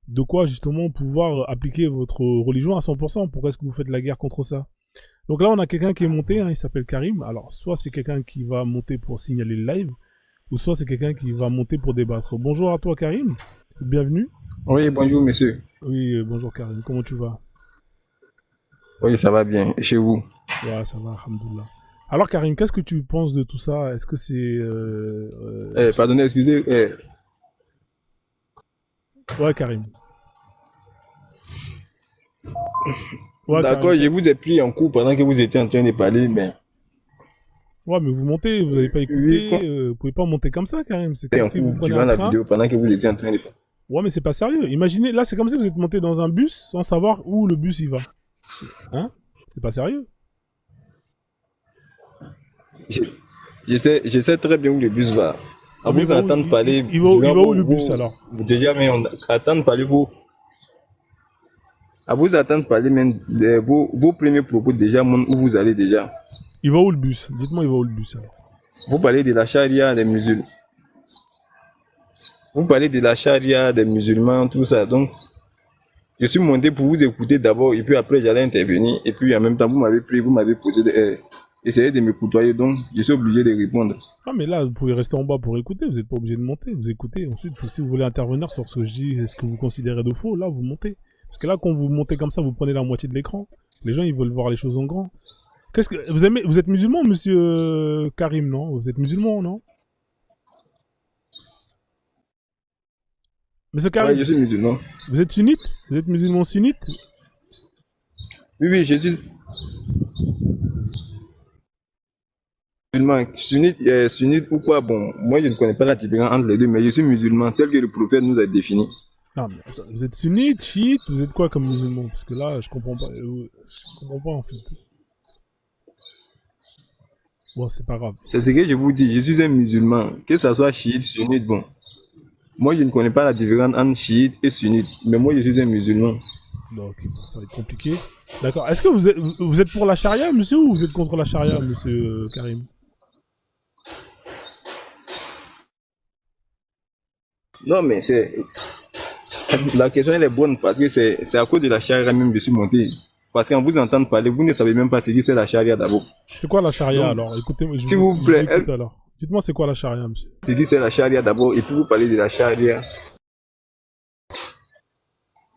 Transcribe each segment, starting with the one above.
de quoi justement pouvoir appliquer votre religion à 100%. Pourquoi est-ce que vous faites la guerre contre ça? Donc là, on a quelqu'un qui est monté, hein, il s'appelle Karim. Alors, soit c'est quelqu'un qui va monter pour signaler le live, ou soit c'est quelqu'un qui va monter pour débattre. Bonjour à toi, Karim. Bienvenue. Oui, bonjour monsieur. Oui, bonjour Karim. Comment tu vas? Oui, ça va bien. Et chez vous? Ouais, ça va, alhamdoulilah. Alors, Karim, qu'est-ce que tu penses de tout ça? Est-ce que c'est... Pardonnez, excusez. Ouais, Karim. Ouais, D'accord, Karim. je vous ai pris en cours pendant que vous étiez en train de parler, mais Ouais, mais vous montez, vous n'avez pas oui, écouté. Vous pouvez pas monter comme ça, Karim. C'est et comme en si vous cours prenez durant un la train. vidéo pendant que vous étiez en train de parler. Ouais, mais c'est pas sérieux. Imaginez, là, c'est comme si vous êtes monté dans un bus sans savoir où le bus il va. Hein? C'est pas sérieux. Je, je sais très bien où le bus va. À Ouais, mais il vous va où, entendre parler il durant va où le bus alors? déjà, mais on attendre parler à vous attendre parler même de vos premiers propos déjà montrent où vous allez déjà. Il va où le bus? Dites-moi, il va où le bus alors? Vous parlez de la charia des musulmans. Vous parlez de la charia des musulmans, tout ça. Donc, je suis monté pour vous écouter d'abord et puis après j'allais intervenir et puis en même temps vous m'avez pris, vous m'avez posé essayé de me côtoyer donc je suis obligé de répondre. Ah, mais là, vous pouvez rester en bas pour écouter. Vous n'êtes pas obligé de monter. Vous écoutez. Ensuite, si vous voulez intervenir sur ce que je dis, et ce que vous considérez de faux, là, vous montez. Parce que là, quand vous montez comme ça, vous prenez la moitié de l'écran. Les gens, ils veulent voir les choses en grand. Qu'est-ce que vous aimez? Vous êtes musulman, monsieur Karim, non? Vous êtes musulman, non? Monsieur Ouais, Karim, je suis musulman. vous êtes sunnite? Vous êtes musulman sunnite? Oui, oui, je suis musulman. Sunnite, sunnite ou quoi? Bon, moi je ne connais pas la différence entre les deux, mais je suis musulman tel que le prophète nous a défini. Non, mais attends, vous êtes sunnite, chiite, vous êtes quoi comme musulman? Parce que là, je comprends pas. Je comprends pas en fait. Bon, c'est pas grave. C'est ce que je vous dis, je suis un musulman, que ce soit chiite, sunnite, bon. Moi je ne connais pas la différence entre chiite et sunnite, mais moi je suis un musulman. Donc, ok, bon, ça va être compliqué. D'accord. Est-ce que vous êtes pour la charia, monsieur, ou vous êtes contre la charia, monsieur Karim? Non, mais c'est la question elle est bonne parce que c'est à cause de la charia même que je suis monté. Parce qu'en vous entendant parler, vous ne savez même pas ce que c'est la charia d'abord. C'est quoi la charia Donc, alors? Écoutez, s'il vous je vous plaît, écoute alors. Dites-moi, c'est quoi la charia, monsieur? ce que c'est la charia d'abord et puis vous parlez de la charia.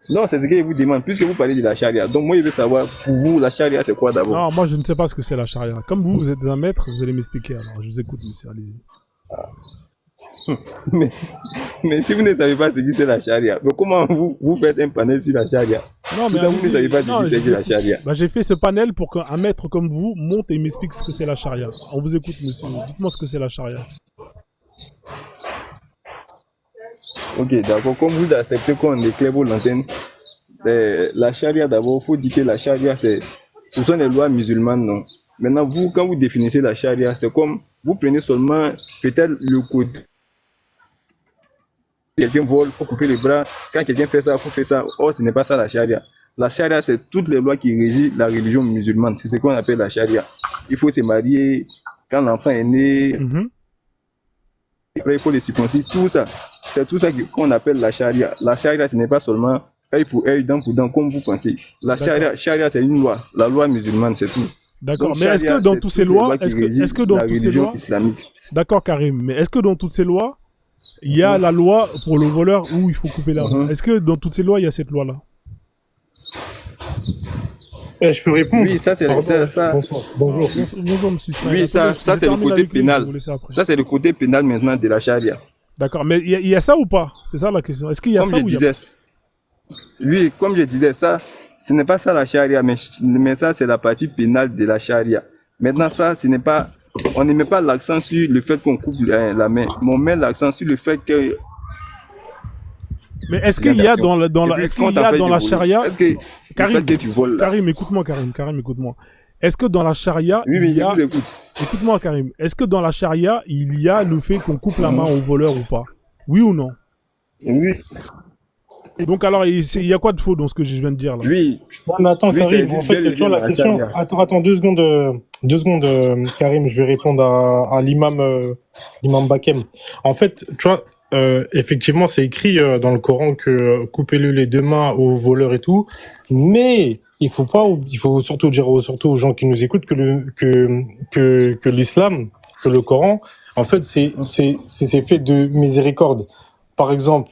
Non, c'est ce que je vous demande, puisque vous parlez de la charia. Donc moi je veux savoir, pour vous, la charia c'est quoi d'abord? Non, moi je ne sais pas ce que c'est la charia. Comme vous, vous êtes un maître, vous allez m'expliquer alors. Je vous écoute, monsieur, allez-y. mais, mais si vous ne savez pas ce que c'est la charia, donc comment vous faites un panel sur la charia? Non, mais Tout à vous ne savez pas non, ce que c'est que la charia. bah, j'ai fait ce panel pour qu'un maître comme vous monte et m'explique ce que c'est la charia. On vous écoute, monsieur. Dites-moi ce que c'est la charia. Ok, d'accord, comme vous acceptez qu'on éclaire vos lanternes, la charia d'abord, il faut dire que la charia ce sont les lois musulmanes, non? Maintenant, vous, quand vous définissez la charia, c'est comme vous prenez seulement peut-être le côté. Quelqu'un vole, il faut couper les bras. Quand quelqu'un fait ça, il faut faire ça. Or, ce n'est pas ça la charia. La charia, c'est toutes les lois qui régissent la religion musulmane. C'est ce qu'on appelle la charia. Il faut se marier quand l'enfant est né. Après, il faut les circoncire. Tout ça, c'est tout ça qu'on appelle la charia. La charia, ce n'est pas seulement œil pour œil, dent pour dent, comme vous pensez. La charia, c'est une loi. La loi musulmane, c'est tout. D'accord, Donc, mais est-ce que dans toutes ces lois, est-ce que dans la toutes ces religion lois, islamique. d'accord Karim, mais est-ce que dans toutes ces lois, il y a la loi pour le voleur où il faut couper la main? Est-ce que dans toutes ces lois, il y a cette loi-là? Je peux répondre? Oui, ça c'est ça. Bonjour. Bonjour, monsieur Ismaël. Oui, ça c'est le côté pénal. Ça c'est le côté pénal maintenant de la charia. D'accord, mais il y a ça ou pas? C'est ça la question. Est-ce qu'il y a comme ça je ou disais, oui, comme je disais, ça, ce n'est pas ça la charia, mais ça c'est la partie pénale de la charia. Maintenant ça, ce n'est pas, on ne met pas l'accent sur le fait qu'on coupe la main, mais on met l'accent sur le fait que. Mais est-ce qu'il y a dans la charia, est-ce que Karim, que tu voles là? Karim, écoute-moi, Karim, écoute-moi. Est-ce que dans la charia, oui, il y a... je vous écoute. Écoute-moi, Karim. Est-ce que dans la charia, il y a le fait qu'on coupe la main au voleur ou pas? Oui ou non? Oui. Donc alors, il y a quoi de faux dans ce que je viens de dire là? Oui. Non, mais attends, Karim, en fait, tu vois la question. Attends, 2 secondes, Karim, je vais répondre à l'imam Bakem. En fait, tu vois, effectivement, c'est écrit dans le Coran que coupez-le les deux mains aux voleurs et tout, mais il faut surtout dire surtout aux gens qui nous écoutent que l'islam, que le Coran, en fait, c'est fait de miséricorde. Par exemple,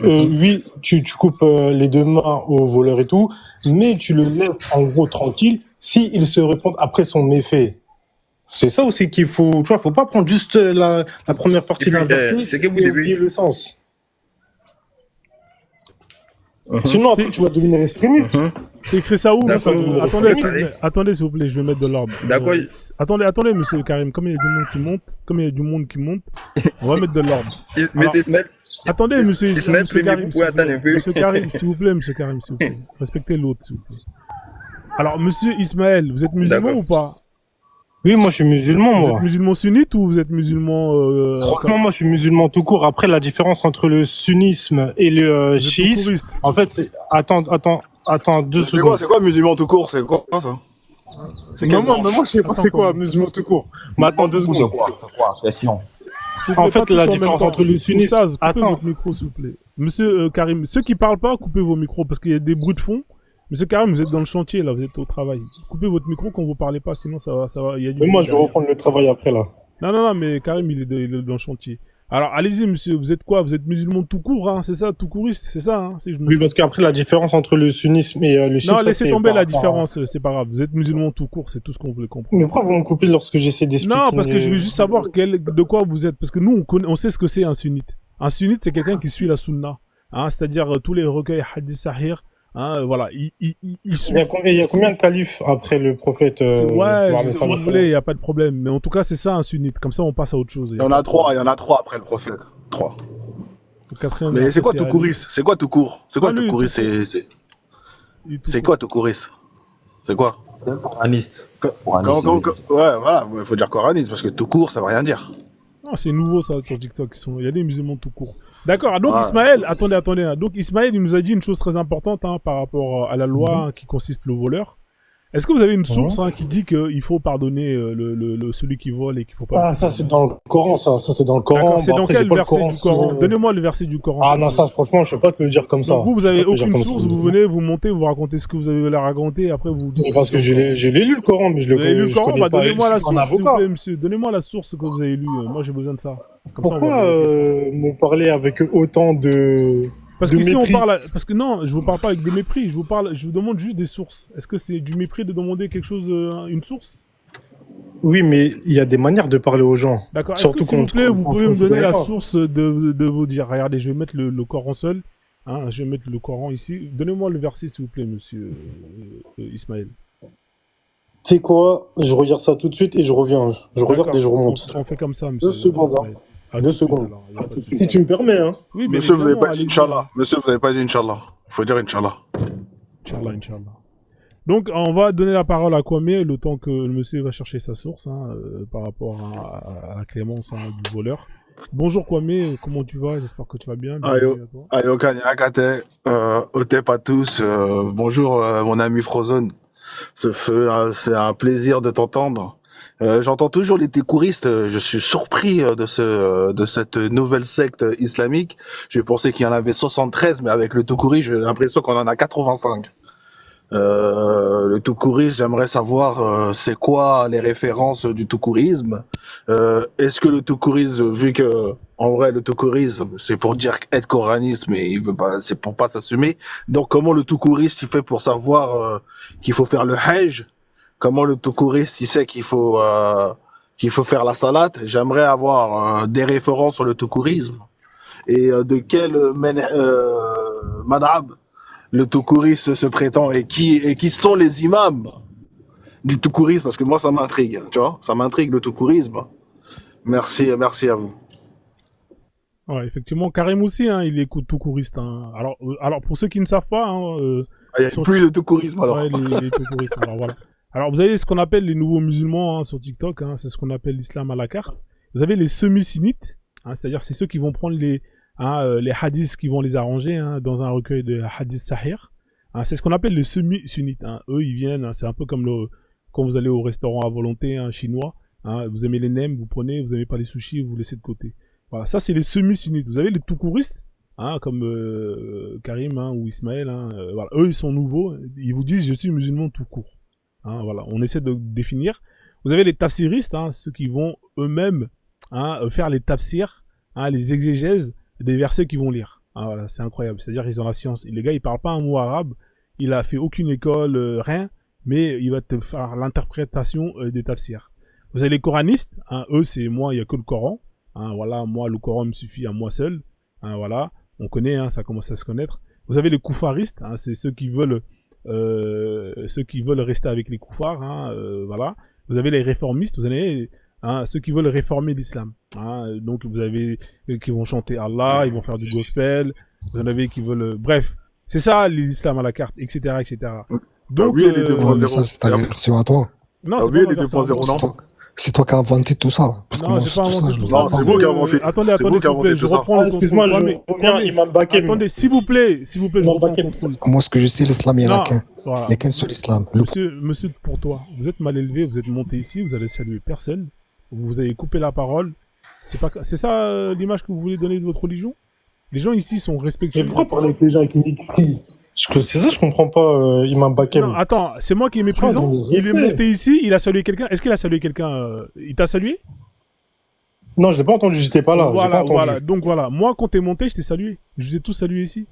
oui, tu coupes les deux mains aux voleurs et tout, mais tu le laisses en gros tranquille si il se répand après son méfait. C'est ça aussi qu'il faut, tu vois, faut pas prendre juste la première partie d'un verset c'est que vous et devez. oublier le sens. Sinon, après, tu vas devenir extrémiste. C'est écrit ça où? D'accord. Attendez, s'il vous plaît, je vais mettre de l'ordre. D'accord. Attendez, monsieur Karim, comme il y a du monde qui monte, on va mettre de l'ordre. Monsieur Ismaël. Attendez, monsieur Ismaël, Karim, vous pouvez attendre un peu. Monsieur Karim, s'il vous plaît. Respectez l'autre, s'il vous plaît. Alors, monsieur Ismaël, vous êtes musulman D'accord. ou pas? Oui, moi, je suis musulman, Vous moi. êtes musulman sunnite ou vous êtes musulman... Franchement, moi, je suis musulman tout court. Après, la différence entre le sunnisme et le vous êtes chiisme, touriste. en fait, c'est... Attends, 2 secondes. C'est quoi musulman tout court? C'est quoi ça? C'est Non, quelle moi, je sais pas c'est quoi, musulman tout court. Mais attends 2 secondes. Question. S'il vous En plaît, fait, pas tous la en même différence temps. entre le sunnisme... Oustaz, coupez Attends. votre micro, s'il vous plaît. Monsieur Karim, ceux qui parlent pas, coupez vos micros, parce qu'il y a des bruits de fond. Monsieur Karim, vous êtes dans le chantier, là, vous êtes au travail. Coupez votre micro quand vous parlez pas, sinon ça va, il y a du... Mais moi, je vais reprendre le travail après, là. Non, mais Karim, il est dans le chantier. Alors, allez-y, monsieur, vous êtes quoi? Vous êtes musulman tout court, hein, c'est ça, tout couriste, c'est ça, hein, si je me... Oui, parce qu'après, la différence entre le sunnisme et le chiisme... Non, ça, laissez c'est tomber par la rapport à- différence, c'est pas grave. Vous êtes musulman tout court, c'est tout ce qu'on voulait comprendre. Mais pourquoi vous me coupez lorsque j'essaie d'expliquer? Non, parce que je veux juste savoir de quoi vous êtes. Parce que nous, on sait ce que c'est un sunnite. Un sunnite, c'est quelqu'un qui suit la sunna. Hein, c'est-à-dire tous les recueils hadith sahih. Hein, voilà, il suit. Il y a combien de califes après le prophète Ouais, si vous voulez, il n'y a pas de problème. Mais en tout cas, c'est ça un sunnite. Comme ça, on passe à autre chose. Il y en a trois après le prophète. 3. Le quatrième, Mais c'est quoi Ali. tout couriste? C'est quoi tout court? C'est quoi Ah, tout lui, couriste? C'est quoi tout couriste? C'est quoi? Coraniste. Ouais, voilà, il faut dire coraniste parce que tout court, ça veut rien dire. Non, c'est nouveau ça sur TikTok. Il y a des musulmans tout court. D'accord. Donc Ouais. Ismaël, attendez. Donc Ismaël, il nous a dit une chose très importante hein, par rapport à la loi hein, qui consiste le voleur. Est-ce que vous avez une source hein, qui dit qu'il faut pardonner celui qui vole et qu'il faut pas... Ah, ça c'est dans le Coran, ça c'est dans le Coran. D'accord, c'est Bon, dans après, quel j'ai pas le verset Coran du Coran sous- Donnez-moi le verset du Coran. Ah non, ça franchement, je sais pas te le dire comme ça. Donc vous avez Je sais pas te le dire aucune comme source, ça. vous venez, vous montez, vous racontez ce que vous avez à raconter, et après vous dites... Mais parce que j'ai lu le Coran, mais je Vous avez lu le je Coran connais Bah, pas. donnez-moi la Je suis un source, s'il vous avocat. plaît, monsieur. Donnez-moi la source que vous avez lue. Moi, j'ai besoin de ça. Comme ça, on va Pourquoi vérifier ça. me parler avec autant de Parce de que si on mépris? parle... Parce que non, je vous parle pas avec de mépris. Je vous demande juste des sources. Est-ce que c'est du mépris de demander quelque chose, une source Oui, mais il y a des manières de parler aux gens. D'accord. Est-ce Surtout que, s'il vous quand- plaît, vous quand- pouvez quand me on donner se la connaît pas. source de vous dire, regardez, je vais mettre le Coran seul. Hein, je vais mettre le Coran ici. Donnez-moi le verset, s'il vous plaît, monsieur Ismaël. Tu sais quoi? Je regarde ça tout de suite et je reviens. Je regarde D'accord. et je remonte. On fait comme ça, monsieur. 2 secondes, hein. Ismaël. À 2 tout de suite, secondes. alors, y a pas de souci. Si tu me permets, hein. Oui, mais Monsieur, vous n'avez évidemment, pas dit allez-y. Inch'Allah. Monsieur, vous n'avez pas dit Inch'Allah. Il faut dire Inch'Allah. Inch'Allah. Donc, on va donner la parole à Kwame le temps que le monsieur va chercher sa source hein, par rapport à la clémence hein, du voleur. Bonjour Kwame, comment tu vas? J'espère que tu vas bien. Ayo. Bienvenue à toi. Ayoka Nyakate, Otep à tous. Bonjour, mon ami Frozone. C'est un plaisir de t'entendre. J'entends toujours les técouristes. Je suis surpris de cette nouvelle secte islamique. J'ai pensé qu'il y en avait 73, mais avec le Toukouri, j'ai l'impression qu'on en a 85. Le Toukourisme, j'aimerais savoir c'est quoi les références du Toukourisme. Est-ce que le Toukourisme, vu que en vrai le Toukourisme c'est pour dire être coraniste, mais il veut pas, c'est pour pas s'assumer. Donc comment le Toukouriste il fait pour savoir qu'il faut faire le Hajj? Comment le Toukouriste il sait qu'il faut faire la salate? J'aimerais avoir des références sur le Toukourisme et de quel madhab le Toukouriste se prétend et qui sont les imams du Toukourisme, parce que moi ça m'intrigue, tu vois, ça m'intrigue le Toukourisme. Merci à vous. Ouais, effectivement, Karim aussi, hein, il est toukouriste. Hein. Alors, pour ceux qui ne savent pas, hein, Il y a sur- plus de Toukourisme alors. ouais, les toukouristes. Alors voilà. Alors vous avez ce qu'on appelle les nouveaux musulmans hein, sur TikTok, hein, c'est ce qu'on appelle l'islam à la carte. Vous avez les semi-sunnites, hein, c'est-à-dire c'est ceux qui vont prendre les hadiths qui vont les arranger hein, dans un recueil de hadiths sahih. Hein, c'est ce qu'on appelle les semi-sunnites. Hein. Eux, ils viennent, hein, c'est un peu comme quand vous allez au restaurant à volonté hein, chinois. Hein, vous aimez les nems, vous prenez, vous aimez pas les sushis, vous laissez de côté. Voilà, ça c'est les semi-sunnites. Vous avez les tout-couristes, hein, comme Karim hein, ou Ismaël. Hein, voilà. Eux, ils sont nouveaux. Ils vous disent, je suis musulman tout court. Hein, voilà. On essaie de définir. Vous avez les tafsiristes, hein, ceux qui vont eux-mêmes hein, faire les tafsirs, hein, les exégèses des versets qu'ils vont lire. Hein, voilà, c'est incroyable. C'est-à-dire qu'ils ont la science. Et les gars, ils parlent pas un mot arabe. Il a fait aucune école, rien. Mais il va te faire l'interprétation des tafsirs. Vous avez les coranistes. Hein, eux, c'est moi, il y a que le Coran. Hein, voilà, moi, le Coran me suffit à moi seul. Hein, voilà, on connaît, hein, ça commence à se connaître. Vous avez les koufaristes. Hein, c'est ceux qui veulent rester avec les koufars. Hein, voilà. Vous avez les réformistes, vous avez hein, ceux qui veulent réformer l'islam. Hein, donc vous avez qui vont chanter Allah, ils vont faire du gospel. Vous en avez qui veulent, bref, c'est ça l'islam à la carte, etc., etc. Donc oui, les 2.0. Ouais, mais ça, c'est ta version à toi. non, Ah c'est oui, pas les ma version. 2.0, non? C'est toi qui as inventé tout ça. Parce que Non, moi, j'ai tout pas ça, inventé je tout le ça. vois Non, pas. c'est vous qui avez inventé. Attendez, C'est vous s'il qui vous avez plaît, inventé je tout ça. reprends le Excuse-moi, contrôle. je reviens, Imam Bakem. Attendez, s'il vous plaît, je Imam reprends le Bakem. contrôle. Moi, ce que je sais, l'islam, il n'y en Non, a qu'un. voilà. Il n'y a qu'un seul islam. Monsieur, pour toi, vous êtes mal élevé, vous êtes monté ici, vous allez saluer personne, vous avez coupé la parole. C'est ça l'image que vous voulez donner de votre religion? Les gens ici sont Mais respectueux. pourquoi parler avec les gens avec une écrit? C'est ça, je comprends pas, Imam Bakem. Non, attends, c'est moi qui est méprisant. Oh, Il est respect. monté ici, il a salué quelqu'un. Est-ce qu'il a salué quelqu'un Il t'a salué? Non, je l'ai pas entendu, j'étais pas là. J'ai pas Voilà, entendu. voilà. Donc voilà, moi quand t'es monté, je t'ai salué. Je vous ai tous salués ici.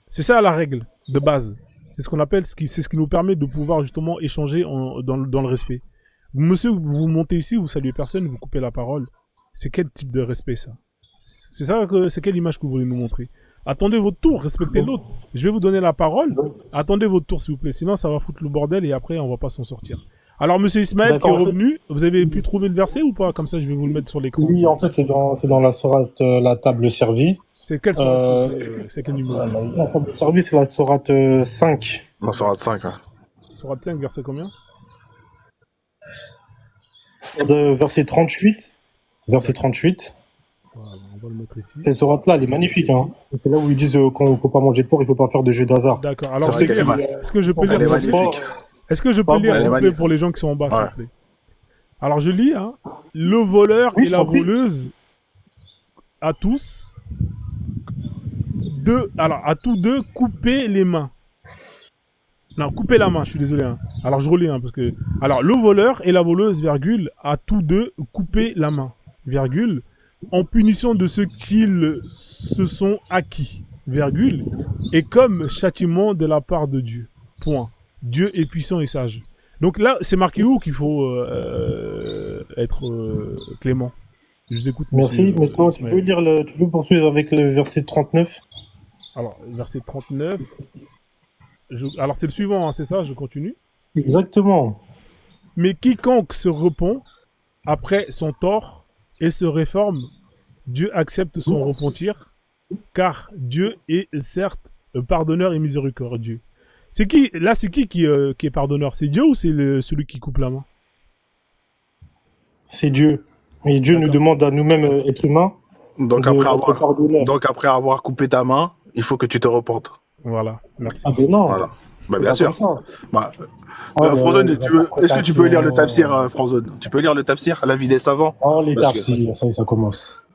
C'est ça la règle de base. C'est ce qu'on appelle, c'est ce qui nous permet de pouvoir justement échanger dans le respect. Monsieur, vous montez ici, vous saluez personne, vous coupez la parole. C'est quel type de respect ça? C'est ça, c'est quelle image que vous voulez nous montrer? Attendez votre tour, respectez l'autre. Je vais vous donner la parole. Attendez votre tour s'il vous plaît, sinon ça va foutre le bordel et après on va pas s'en sortir. Alors monsieur Ismaël qui est D'accord, en fait- revenu, vous avez pu trouver le verset ou pas? Comme ça je vais vous le mettre sur l'écran. Oui, en fait, c'est dans la sourate La Table Servie. C'est quel sourate, c'est quel numéro? La Table Servie, c'est la sourate 5. Non, ça va de 5. Hein. Sourate 5, verset combien? Verset 38. Verset 38. Voilà, on va le mettre ici. Cette sourate-là, elle est magnifique. Hein. C'est là où ils disent qu'on ne faut pas manger de porc, il ne faut pas faire de jeu d'hasard. D'accord, alors C'est vrai c'est- qu'elle est est-ce que je peux Elle lire est s'il vous plaît? magnifique. Est-ce que je peux Pardon, lire elle s'il est vous plaît magnifique. pour les gens qui sont en bas s'il Ouais. vous plaît? Alors je lis, hein. Le voleur Oui, et je la t'en prie. voleuse à tous à tous deux couper les mains. Non, couper la main, je suis désolé. Hein. Alors je relis, hein, parce que... Alors, le voleur et la voleuse, virgule, à tous deux couper la main, virgule, en punition de ce qu'ils se sont acquis, virgule, et comme châtiment de la part de Dieu. Point. Dieu est puissant et sage. Donc là, c'est marqué où qu'il faut être clément? Je vous écoute. Merci. monsieur, Maintenant, tu Ismaël. tu peux poursuivre avec le verset 39. Alors, verset 39. Alors, c'est le suivant, hein, c'est ça? Je continue. Exactement. Mais quiconque se repent après son tort et se réforme, Dieu accepte son repentir, car Dieu est certes pardonneur et miséricordieux. C'est qui qui est pardonneur? C'est Dieu ou c'est celui qui coupe la main? C'est Dieu. Et Dieu nous demande à nous-mêmes, êtres humains, Donc, de après être avoir, pardonneurs. donc après avoir coupé ta main, il faut que tu te repentes. Voilà, merci. Ah ben non. Voilà. Bah, c'est bien pas sûr. comme ça. Bah, Oh, Frozone, les est-ce que tu peux lire le interprétations. tafsir, Frozone? Tu peux lire le tafsir, la vie des savants? Oh, les Parce que- tafsirs, ça commence.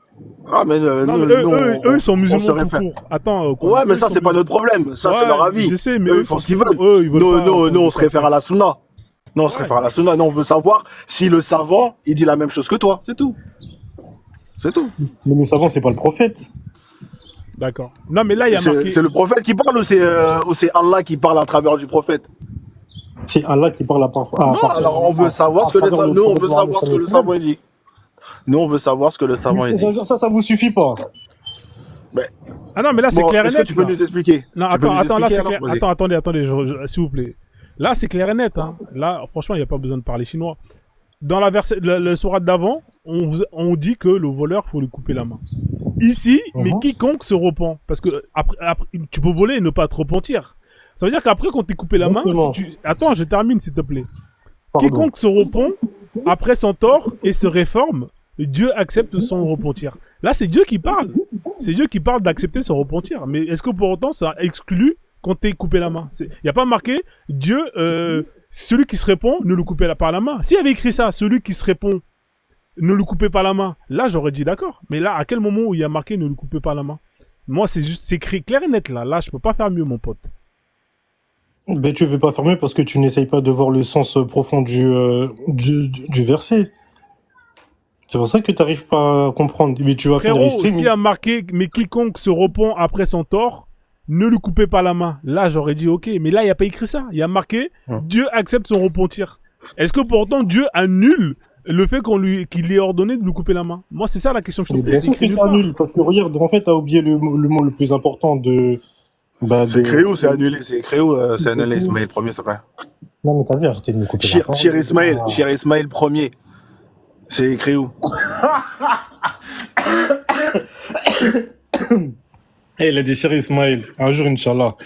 Ah, mais, Non, nous, mais nous, eux, ils sont on se musulmans tout réfère. court. Attends. Ouais, mais eux, ça, ils c'est sont pas notre problème. Ça, c'est Ouais, leur avis. Je sais, mais Eux, eux, ils font sont- ce qu'ils veulent. Eux, ils veulent Nous, pas nous, on se faire réfère ça. à la sunna. Non, on se Ouais. réfère à la sunna. Nous, on veut savoir si le savant, il dit la même chose que toi. C'est tout. C'est tout. Mais nous savons, c'est pas le prophète. D'accord. Non, mais là, il y a marqué... C'est le prophète qui parle ou c'est Allah qui parle à travers du prophète? C'est Allah qui parle à part. Non, alors on veut savoir ce que nous, on veut savoir ce que le savant il dit. Nous, on veut savoir ce que le savant il dit. Ça vous suffit pas. Ah non, mais là, c'est Bon, clair et est-ce que net. tu peux là. nous expliquer? Non, Tu peux nous attends, là, expliquer, c'est alors clair. Vas-y. Attendez, s'il vous plaît. Là, c'est clair et net. Hein. Là, franchement, il n'y a pas besoin de parler chinois. Dans la le sourate d'avant, on dit que le voleur, faut lui couper la main. Ici, mais quiconque se repent. Parce que après, tu peux voler et ne pas te repentir. Ça veut dire qu'après, quand t'es coupé la main, Exactement. Attends, je termine, s'il te plaît. Pardon. Quiconque se repent après son tort et se réforme, Dieu accepte son repentir. Là, c'est Dieu qui parle. C'est Dieu qui parle d'accepter son repentir. Mais est-ce que pour autant, ça exclut quand t'es coupé la main? Il n'y a pas marqué Dieu, celui qui se répond, ne le coupez pas la main. S'il y avait écrit ça, celui qui se répond ne lui coupez pas la main. Là, j'aurais dit d'accord. Mais là, à quel moment où il y a marqué ne lui coupez pas la main? Moi, c'est juste, c'est écrit clair et net là. Là, je peux pas faire mieux, mon pote. Ben, tu veux pas fermer parce que tu n'essayes pas de voir le sens profond du verset. C'est pour ça que tu n'arrives pas à comprendre. Mais tu vas faire Frérot, des streams. s'il y a marqué, mais quiconque se repent après son tort, ne lui coupez pas la main. Là, j'aurais dit ok. Mais là, il n'y a pas écrit ça. Il y a marqué, Dieu accepte son repentir. Est-ce que pourtant Dieu annule le fait qu'il ait ordonné de lui couper la main? Moi, c'est ça la question que je te Mais pose. bien C'est sûr écrit que nulle c'est part. annulé. Parce que regarde, en fait, tu as oublié le mot le plus important de. C'est créé ou c'est annulé? C'est créé ou c'est annulé, Ismaël premier, s'il te plaît? Non, mais t'as vu, arrêtez de me couper la parole. Cher Ismaël premier. C'est écrit où? Il a dit cher Ismaël, un jour, Inch'Allah.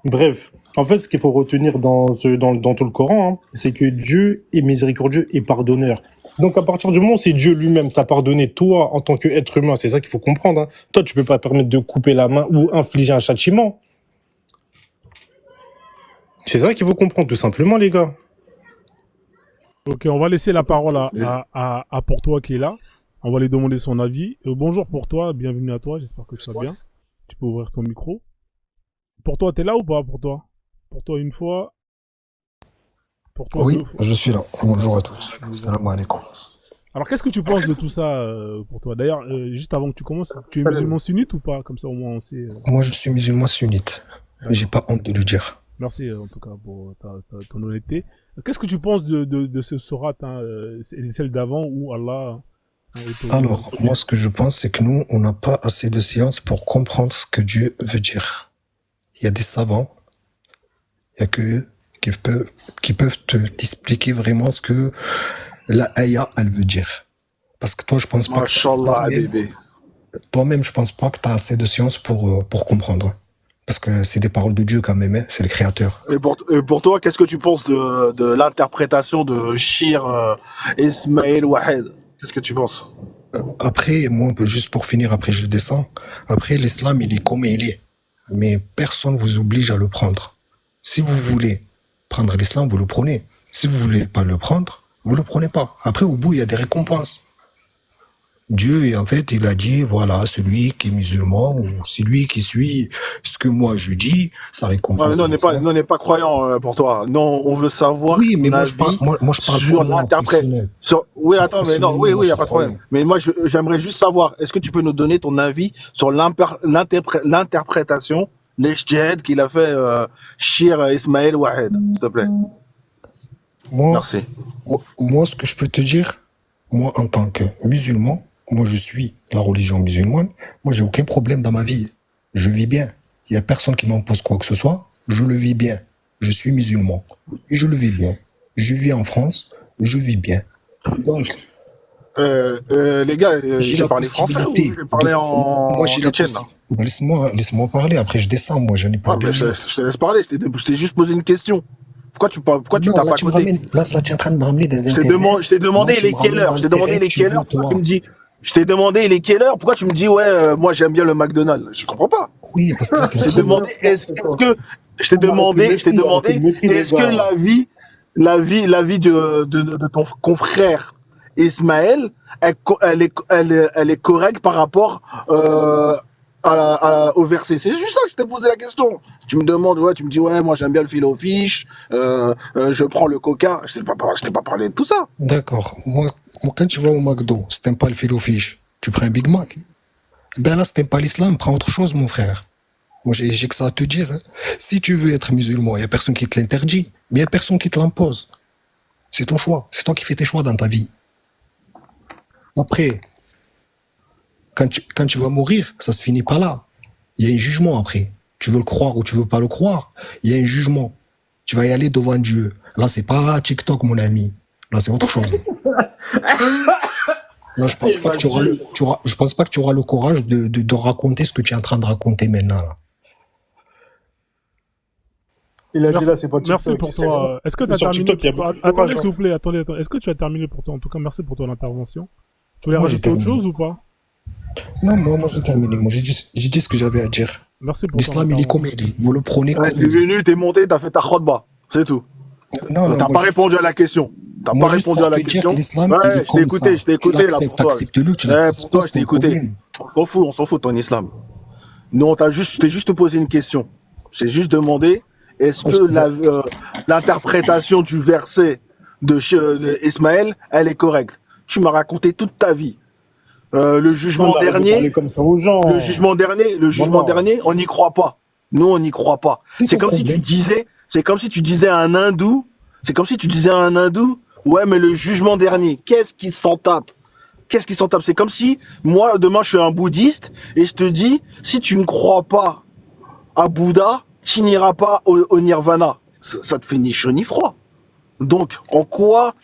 Bref, en fait, ce qu'il faut retenir dans tout le Coran, hein, c'est que Dieu est miséricordieux et pardonneur. Donc, à partir du moment où c'est Dieu lui-même t'a pardonné, toi, en tant qu'être humain, c'est ça qu'il faut comprendre. Hein. Toi, tu peux pas permettre de couper la main ou infliger un châtiment. C'est ça qu'il faut comprendre, tout simplement, les gars. Ok, on va laisser la parole à pour toi qui est là. On va lui demander son avis. Bonjour pour toi, bienvenue à toi, j'espère que tu vas bien. Tu peux ouvrir ton micro. Pour toi, t'es là ou pas pour toi? Pour toi une fois. Pour toi Oui, deux fois. je suis là. Bonjour à tous. Salam alaikum. Alors qu'est-ce que tu penses de tout ça pour toi? D'ailleurs, juste avant que tu commences, tu es musulman sunnite ou pas? Comme ça au moins on sait. Moi, je suis musulman sunnite. J'ai pas honte de le dire. Merci en tout cas pour ton honnêteté. Qu'est-ce que tu penses de ce sourate, hein, celle d'avant où Allah... Alors, moi, ce que je pense, c'est que nous, on n'a pas assez de science pour comprendre ce que Dieu veut dire. Il y a des savants, il y a que eux qui peuvent t'expliquer vraiment ce que la ayah, elle veut dire. Parce que toi, je pense pas Mashallah, toi-même, je pense pas que tu as assez de science pour comprendre. Parce que c'est des paroles de Dieu quand même, hein, c'est le créateur. Et pour toi, qu'est-ce que tu penses de l'interprétation de Shir Ismaël Wahed? Qu'est-ce que tu penses? Après, moi, juste pour finir, après je descends. Après, l'islam, il est comme il est. Mais personne vous oblige à le prendre. Si vous voulez prendre l'islam, vous le prenez. Si vous voulez pas le prendre, vous le prenez pas. Après, au bout, il y a des récompenses. Dieu, en fait, il a dit, voilà, celui qui est musulman ou celui qui suit ce que moi je dis, ça récompense. Non, on n'est pas croyant pour toi. Non, on veut savoir. Oui, mais moi je parle sur l'interprétation. Oui, attends, mais non, oui, il n'y a pas de problème. Mais moi, j'aimerais juste savoir, est-ce que tu peux nous donner ton avis sur l'interprétation, l'ijtihad qu'il a fait Shir Ismaël Wahed, s'il te plaît? Merci. Moi, ce que je peux te dire, moi, en tant que musulman, moi, je suis la religion musulmane. Moi, j'ai aucun problème dans ma vie. Je vis bien. Il y a personne qui m'impose quoi que ce soit. Je le vis bien. Je suis musulman. Et je le vis bien. Je vis en France. Je vis bien. Donc, les gars, j'ai parlé français ou j'ai parlé en moi, j'ai la tchétchène, laisse-moi parler. Après, je descends. Moi, j'en ai pas de... je te laisse parler. Je t'ai juste posé une question. Pourquoi tu t'as pas côté? Là, tu es en train de me ramener des Je t'ai demandé il est quelle heure. Je t'ai demandé il est quelle heure. Pourquoi tu me dis? Je t'ai demandé il est quelle heure. Pourquoi tu me dis ouais, moi j'aime bien le McDonald's? Je comprends pas. Oui, parce que je t'ai demandé est-ce que est-ce que la vie de ton confrère Ismaël, elle est correcte par rapport au verset? C'est juste ça que je t'ai posé la question. Tu me demandes, ouais, tu me dis, ouais, moi j'aime bien le filet au fish, je prends le coca. Je t'ai pas parlé de tout ça. D'accord. Moi, quand tu vas au McDo, si t'aimes pas le filet au fish, tu prends un Big Mac. Ben là, si t'aimes pas l'islam, prends autre chose, mon frère. Moi, j'ai que ça à te dire. Hein. Si tu veux être musulman, il y a personne qui te l'interdit, mais il y a personne qui te l'impose. C'est ton choix. C'est toi qui fais tes choix dans ta vie. Après, quand tu vas mourir, ça se finit pas là. Il y a un jugement après. Tu veux le croire ou tu veux pas le croire, il y a un jugement. Tu vas y aller devant Dieu. Là, c'est pas TikTok, mon ami. Là, c'est autre chose. Là, je pense pas que je pense pas que tu auras le courage de raconter ce que tu es en train de raconter maintenant. Là. Il a dit là, c'est pas TikTok. Merci pour toi. Est-ce que tu as terminé? Attendez, s'il vous plaît, attendez. Est-ce que tu as terminé pour toi? En tout cas, merci pour ton intervention. Tu voulais rajouter autre chose ou pas? Non, moi j'ai terminé. Moi, j'ai dit ce que j'avais à dire. Merci pour l'islam, il est comme il est. Vous le prenez comme il est. T'es venu, t'es monté, t'as fait ta khutba. C'est tout. Non, t'as pas répondu à la question. T'as Moi, pas juste répondu pour à la te dire question. que l'islam, il Ouais, est comme ça. je t'ai Tu écouté là l'acceptes, pour toi. t'acceptes-le, tu Ouais, l'acceptes pour pas, toi, je c'est t'ai ton écouté. problème. On s'en fout de ton islam. Nous, je t'ai juste posé une question. J'ai juste demandé, est-ce que l'interprétation du verset de Ismaël, elle est correcte? Tu m'as raconté toute ta vie. Le On jugement arrête de dernier, parler comme ça aux gens. le jugement Voilà. dernier, on n'y croit pas. Nous, on n'y croit pas. C'est ton problème. C'est comme si tu disais à un hindou, ouais, mais le jugement dernier, qu'est-ce qui s'en tape? Qu'est-ce qui s'en tape? C'est comme si, moi, demain, je suis un bouddhiste, et je te dis, si tu ne crois pas à Bouddha, tu n'iras pas au nirvana. Ça te fait ni chaud ni froid. Donc, en quoi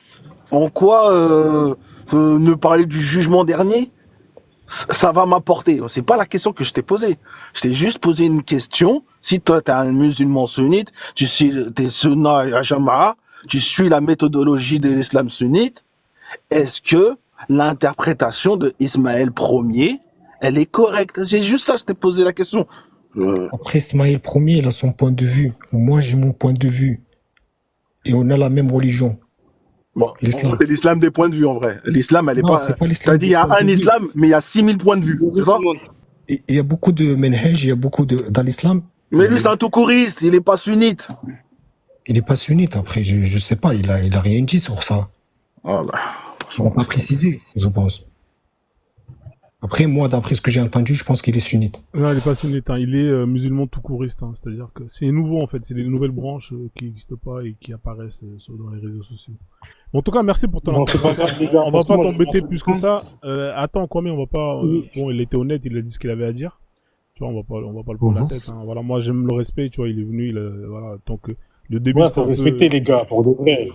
ne parler du jugement dernier, ça va m'apporter? C'est pas la question que je t'ai posée. Je t'ai juste posé une question. Si toi, t'es un musulman sunnite, t'es sunna à Jama'a, tu suis la méthodologie de l'islam sunnite, est-ce que l'interprétation de Ismaël Ier, elle est correcte? C'est juste ça, je t'ai posé la question. Après, Ismaël Ier, il a son point de vue. Moi, j'ai mon point de vue. Et on a la même religion. Bon, L'islam. c'est l'islam des points de vue en vrai. L'islam, elle est Non, pas. c'est pas l'islam T'as dit il y a des points un de vue. islam, mais il y a 6000 points de vue, c'est ça? Et il y a beaucoup de menhej, il y a beaucoup de dans l'islam. Mais lui, c'est un tout couriste, il est pas sunnite. Il est pas sunnite. Après, je sais pas, il a rien dit sur ça. Ah bah, On va pas préciser, je pense. Après, moi, d'après ce que j'ai entendu, je pense qu'il est sunnite. Non, il est pas sunnite, hein. Il est musulman tout couriste, hein. C'est-à-dire que c'est nouveau en fait, c'est des nouvelles branches qui n'existent pas et qui apparaissent dans les réseaux sociaux. Bon, en tout cas, merci pour ton Bon, c'est pas grave, les gars. On va parce que pas moi, je t'embêter pense plus que ça. Attends, quand même, on va pas. Bon, il était honnête, il a dit ce qu'il avait à dire. Tu vois, on va pas le prendre la tête. Hein. Voilà, moi j'aime le respect. Tu vois, il est venu, voilà, tant que le début. Ouais, c'était faut un peu- respecter les gars, pour de vrai.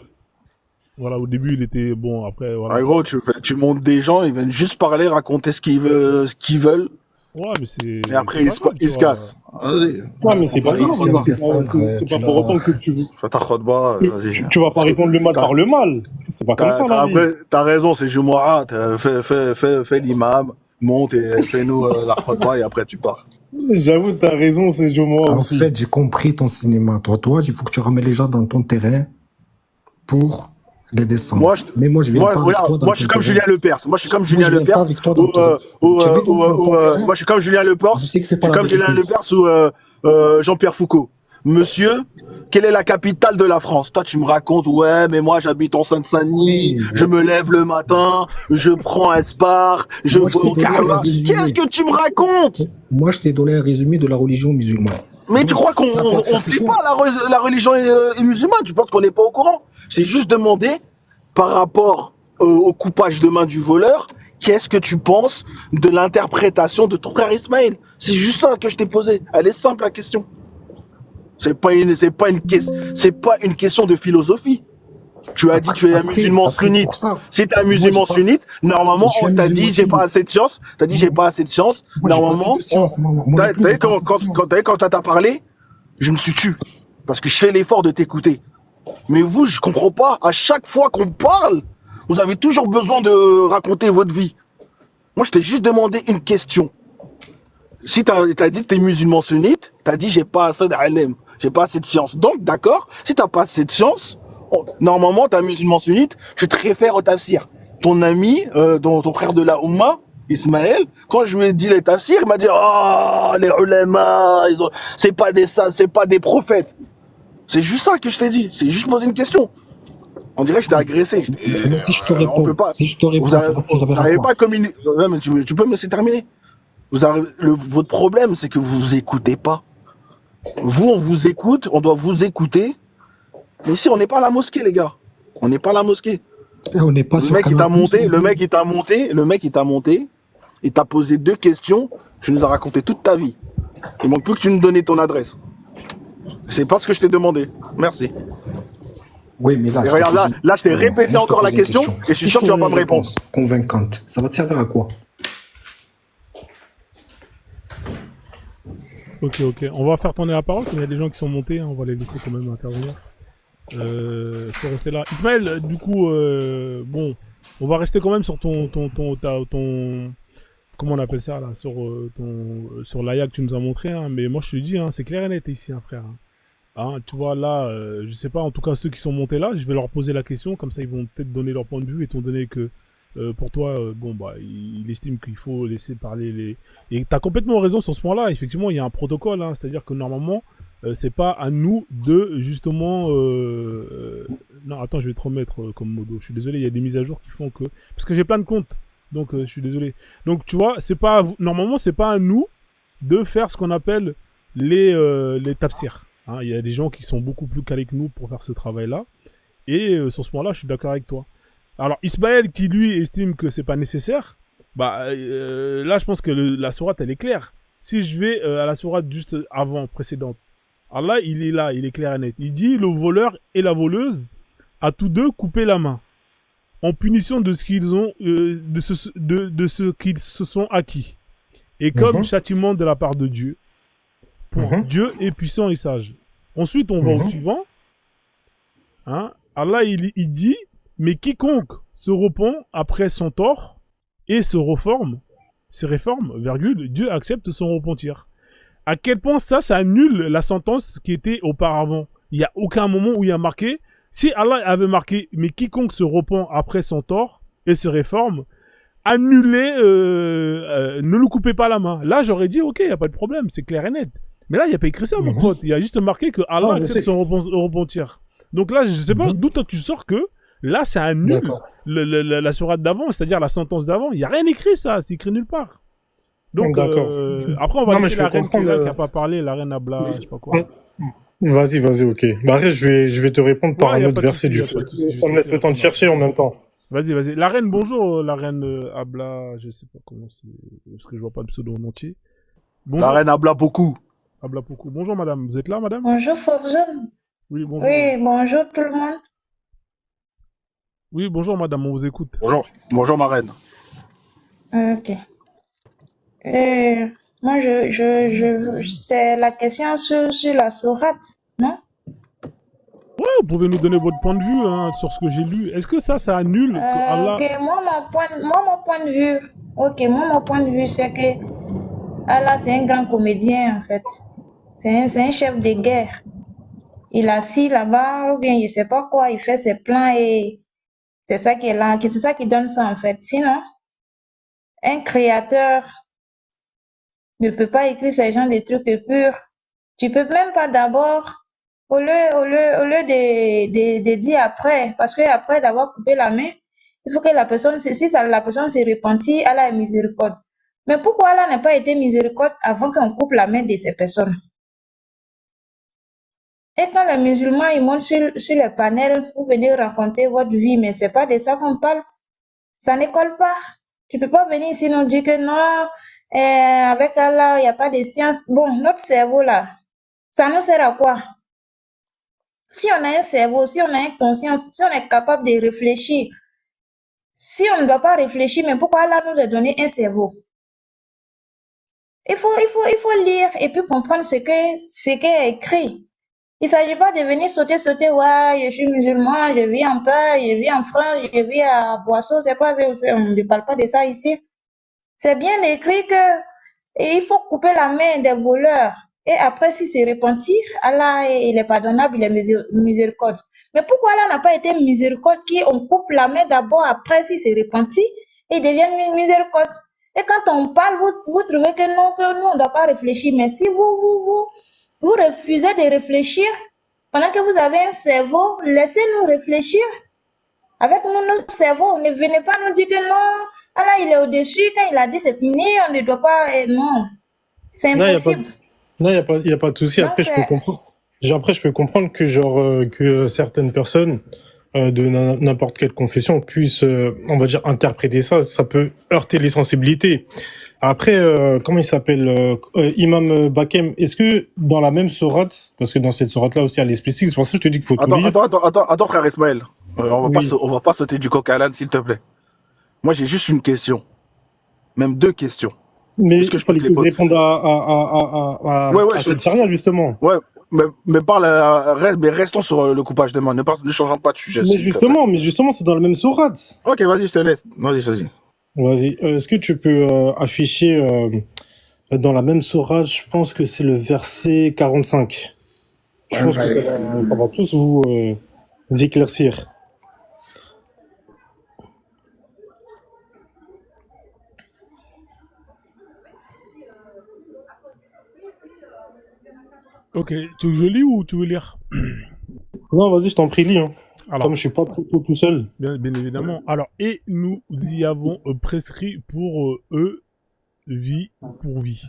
Voilà, au début, il était bon. Après, voilà. ah, gros, tu montes des gens, ils viennent juste parler, raconter ce qu'ils veulent, Ouais, mais c'est. et après c'est pas grave, ils tu se vois. cassent. Vas-y, Ouais, mais c'est pas grave. c'est hein. intéressant, C'est pas pour autant que fais ta khutba, vas-y. tu vas pas répondre le mal par le mal. C'est pas comme ça, la vie. T'as raison, c'est Jumu'at, fais l'imam, monte et fais-nous la khutba et après tu pars. J'avoue, t'as raison, c'est Jomo En aussi. fait, j'ai compris ton cinéma. Toi, il faut que tu ramènes les gens dans ton terrain pour les descendre. Mais moi, je viens pas avec regarde, toi dans moi, je suis ton comme terrain. Julien Lepers. Moi, je suis comme Moi, Julien je viens Lepers. pas avec toi dans ton terrain. Tu veux qu'on dans ton terrain? Moi, je suis comme Julien Lepers. Je sais que c'est pas la Comme Julien vérité. Lepers ou Jean-Pierre Foucault. Monsieur, quelle est la capitale de la France? Toi, tu me racontes, ouais, mais moi, j'habite en Seine-Saint-Denis, Oui, je me lève le matin, je prends un spar, je Moi, je vais t'ai au donné un Kaaba. résumé. Qu'est-ce que tu me racontes? Moi, je t'ai donné un résumé de la religion musulmane. Mais Donc, tu crois qu'on c'est à toi de faire tes sait choix. pas la religion musulmane? Tu penses qu'on n'est pas au courant? C'est juste demander par rapport au coupage de main du voleur, qu'est-ce que tu penses de l'interprétation de ton frère Ismaël? C'est juste ça que je t'ai posé. Elle est simple la question. C'est pas une question de philosophie. Tu as dit tu es un musulman sunnite. pour ça, Si tu es un moi, musulman j'ai pas- sunnite, normalement Je suis on un t'a musulman dit j'ai pas sunnite. assez de chance. T'as dit j'ai pas assez de chance. Moi, j'ai pas Normalement, assez de science, moi. Moi t'as non plus, vu j'ai pas assez de science. quand t'as parlé, je me suis tué parce que je fais l'effort de t'écouter. Mais vous, je comprends pas. À chaque fois qu'on parle, vous avez toujours besoin de raconter votre vie. Moi, je t'ai juste demandé une question. Si t'as dit que t'es musulman sunnite, t'as dit j'ai pas assez d'ilm, j'ai pas assez de science. Donc, d'accord, si t'as pas assez de science, normalement, t'es un musulman sunnite, tu te réfères au tafsir. Ton ami, ton frère de la Oumma, Ismaël, quand je lui ai dit les tafsirs, il m'a dit oh, les ulama, c'est pas des prophètes. C'est juste ça que je t'ai dit. C'est juste poser une question. On dirait que je t'ai agressé. Mais si je te On réponds, peut pas. si je te réponds, ça va te servir Vous à n'arrivez quoi? pas à communiquer. Ouais, mais tu peux me laisser terminer. Votre problème, c'est que vous vous écoutez pas. Vous, on vous écoute, on doit vous écouter. Mais ici, on n'est pas à la mosquée, les gars. On n'est pas à la mosquée. Et on n'est pas Le sur mec, il t'a Canal+, monté, non le plus. mec, il t'a monté, il t'a posé 2 questions, tu nous as raconté toute ta vie. Il manque plus que tu nous donnes ton adresse. C'est pas ce que je t'ai demandé. Merci. Oui, mais là, Et je te regarde, pose- là, je t'ai répété Là, je te encore la pose une question, et je suis Si sûr que tu vas te pas donne me une répondre. réponse convaincante, ça va te servir à quoi? Ok. On va faire tourner la parole, il y a des gens qui sont montés, hein, on va les laisser quand même intervenir. Faut rester là. Ismaël, du coup, bon, on va rester quand même sur ton comment on appelle ça là, sur l'aya que tu nous as montré, hein, mais moi je te dis, hein, c'est clair et net ici, hein, frère. Hein. Hein, tu vois, là, je sais pas, en tout cas, ceux qui sont montés là, je vais leur poser la question, comme ça, ils vont peut-être donner leur point de vue, étant donné que, pour toi, bon, bah, il estime qu'il faut laisser parler les... Et t'as complètement raison sur ce point-là, effectivement, il y a un protocole, hein, c'est-à-dire que normalement, c'est pas à nous de, justement... Non, attends, je vais te remettre comme modo, je suis désolé, il y a des mises à jour qui font que... Parce que j'ai plein de comptes, donc je suis désolé. Donc, tu vois, c'est pas... Normalement, c'est pas à nous de faire ce qu'on appelle les tafsirs. Hein, il y a des gens qui sont beaucoup plus calés que nous pour faire ce travail-là. Et sur ce point-là, je suis d'accord avec toi. Alors, Ismaël, qui lui estime que c'est pas nécessaire, bah là, je pense que la sourate, elle est claire. Si je vais à la sourate juste avant, précédente, alors là, il est clair et net. Il dit le voleur et la voleuse, à tous deux, couper la main, en punition de ce qu'ils ont, de ce qu'ils se sont acquis. Et comme châtiment de la part de Dieu. Pour Dieu est puissant et sage. Ensuite, on va au suivant. Hein? Allah, il dit, mais quiconque se repent après son tort et se réforme, virgule, Dieu accepte son repentir. À quel point ça annule la sentence qui était auparavant. Il n'y a aucun moment où il y a marqué, si Allah avait marqué, mais quiconque se repent après son tort et se réforme, annulez, ne lui coupez pas la main. Là, j'aurais dit, ok, il n'y a pas de problème, c'est clair et net. Mais là, il n'y a pas écrit ça, mon pote. Il y a juste marqué que Allah accepte son repentir. Donc là, je ne sais pas d'où toi tu sors que là, ça annule la sourate d'avant, c'est-à-dire la sentence d'avant. Il n'y a rien écrit, ça. C'est écrit nulle part. Donc, après, on va laisser la reine qui n'a pas parlé, la reine Abla, je sais pas quoi. Vas-y, ok. Bah, après, je vais te répondre par un autre verset du coup. Ça me laisse le temps de chercher en même temps. Vas-y. La reine, bonjour, la reine Abla, je sais pas comment c'est, parce que je vois pas le pseudo en entier. Bonjour. La reine Abla beaucoup. Abla beaucoup. Bonjour madame, vous êtes là madame? Bonjour Forjon. Oui, bonjour. Oui, bonjour tout le monde. Oui, bonjour madame, on vous écoute. Bonjour ma reine. Ok. Moi, c'est la question sur la sourate, non? Ouais, vous pouvez nous donner votre point de vue hein, sur ce que j'ai lu. Est-ce que ça annule que Allah... Ok, moi, mon point de vue, c'est que Allah, c'est un grand comédien, en fait. C'est un chef de guerre. Il est assis là-bas, ou bien je sais pas quoi, il fait ses plans et c'est ça qui est là, c'est ça qui donne ça, en fait. Sinon, un créateur ne peut pas écrire ces gens des trucs purs. Tu peux même pas d'abord, au lieu de dire après, parce que après d'avoir coupé la main, il faut que la personne s'est repentie, Allah est miséricorde. Mais pourquoi Allah n'a pas été miséricorde avant qu'on coupe la main de ces personnes? Et quand les musulmans ils montent sur le panel pour venir raconter votre vie, mais c'est pas de ça qu'on parle, ça ne colle pas. Tu peux pas venir ici nous dire que non, avec Allah, il n'y a pas de science. Bon, notre cerveau là, ça nous sert à quoi? Si on a un cerveau, si on a une conscience, si on est capable de réfléchir, si on ne doit pas réfléchir, mais pourquoi Allah nous a donné un cerveau? Il faut lire et puis comprendre ce qui est écrit. Il ne s'agit pas de venir sauter, ouais, je suis musulman, je vis en paix, je vis en France, je vis à Boisseau, on ne parle pas de ça ici. C'est bien écrit que il faut couper la main des voleurs. Et après, si c'est repentir, Allah, il est pardonnable, il est miséricorde. Mais pourquoi Allah n'a pas été miséricorde on coupe la main d'abord, après, si c'est repentir, et il devient miséricorde? Et quand on parle, vous trouvez que nous, on ne doit pas réfléchir. Mais si vous refusez de réfléchir, pendant que vous avez un cerveau, laissez-nous réfléchir. Avec notre cerveau, ne venez pas nous dire que non, Allah il est au-dessus, quand il a dit c'est fini, on ne doit pas... non, c'est impossible. Non, il n'y a pas de souci. Après, je peux comprendre que, que certaines personnes de n'importe quelle confession puissent, on va dire, interpréter ça. Ça peut heurter les sensibilités. Après, comment il s'appelle Imam Bakem, est-ce que dans la même sourate, parce que dans cette sourate-là aussi, elle est spécifique, c'est pour ça que je te dis qu'il faut tout lire. Attends, frère Ismaël. On va pas sauter du coq à l'âne, s'il te plaît. Moi, j'ai juste une question. Même deux questions. Mais il fallait que je réponde à cette charia, justement. Ouais, mais restons sur le coupage de main. Ne changeons pas de sujet. Mais justement, c'est dans la même sourate. Ok, vas-y, je te laisse. Vas-y. Vas-y. Est-ce que tu peux afficher dans la même sourate, je pense que c'est le verset 45. Je pense que ça va tous vous éclaircir. Ok, tu veux que je lis ou tu veux lire? Non, vas-y, je t'en prie, lis. Hein. Alors, Comme je suis pas trop tout seul. bien évidemment. Alors, et nous y avons prescrit pour eux vie pour vie,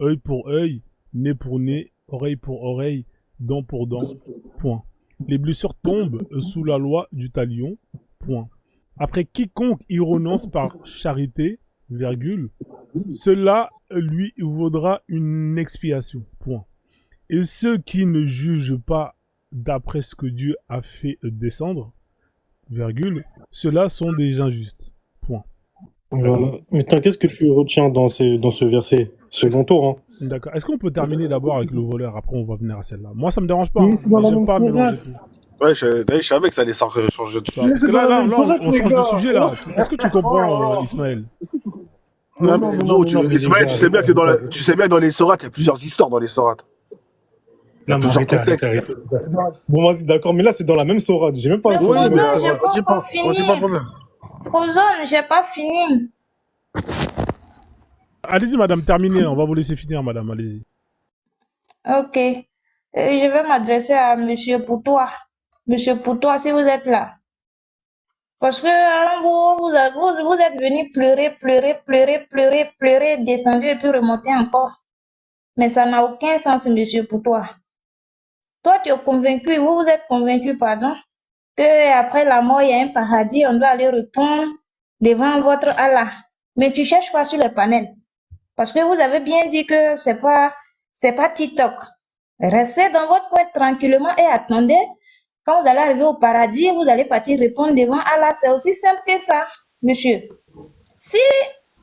œil pour œil, nez pour nez, oreille pour oreille, dent pour dent, point. Les blessures tombent sous la loi du talion, point. Après quiconque y renonce par charité, virgule, cela lui vaudra une expiation, point. Et ceux qui ne jugent pas d'après ce que Dieu a fait descendre, virgule, ceux-là sont des injustes, point. Voilà. Maintenant, qu'est-ce que tu retiens dans ce verset? Selon toi, hein. D'accord. Est-ce qu'on peut terminer d'abord avec le voleur, après on va venir à celle-là? Moi, ça me dérange pas. Oui, Hein. c'est dans la J'aime même pas mélanger sourate. tout. Ouais, je savais que ça allait changer de sujet. Parce que là, on change de sujet là. Est-ce que tu comprends, Ismaël? Non, Gros, Ismaël, tu sais bien que dans les sourates, il y a plusieurs histoires dans les sourates. Il y a Non, mais plusieurs arrêtez. contextes. Bon, vas-y, d'accord, mais là, c'est dans la même sourate. J'ai même pas Mais le Frozone, droit de j'ai pas encore on dit pas fini. problème. Frozone, j'ai pas fini. Allez-y, madame, terminez. On va vous laisser finir, madame. Allez-y. Ok. Je vais m'adresser à Monsieur Poutois. Monsieur Poutois, si vous êtes là. Parce que vous êtes venu pleurer, descendu et puis remonter encore. Mais ça n'a aucun sens, Monsieur Poutois. Toi, tu es convaincu, vous êtes convaincu, pardon, que après la mort, il y a un paradis, on doit aller répondre devant votre Allah. Mais tu cherches quoi sur le panel? Parce que vous avez bien dit que c'est pas TikTok. Restez dans votre coin tranquillement et attendez. Quand vous allez arriver au paradis, vous allez partir répondre devant Allah. C'est aussi simple que ça, monsieur. Si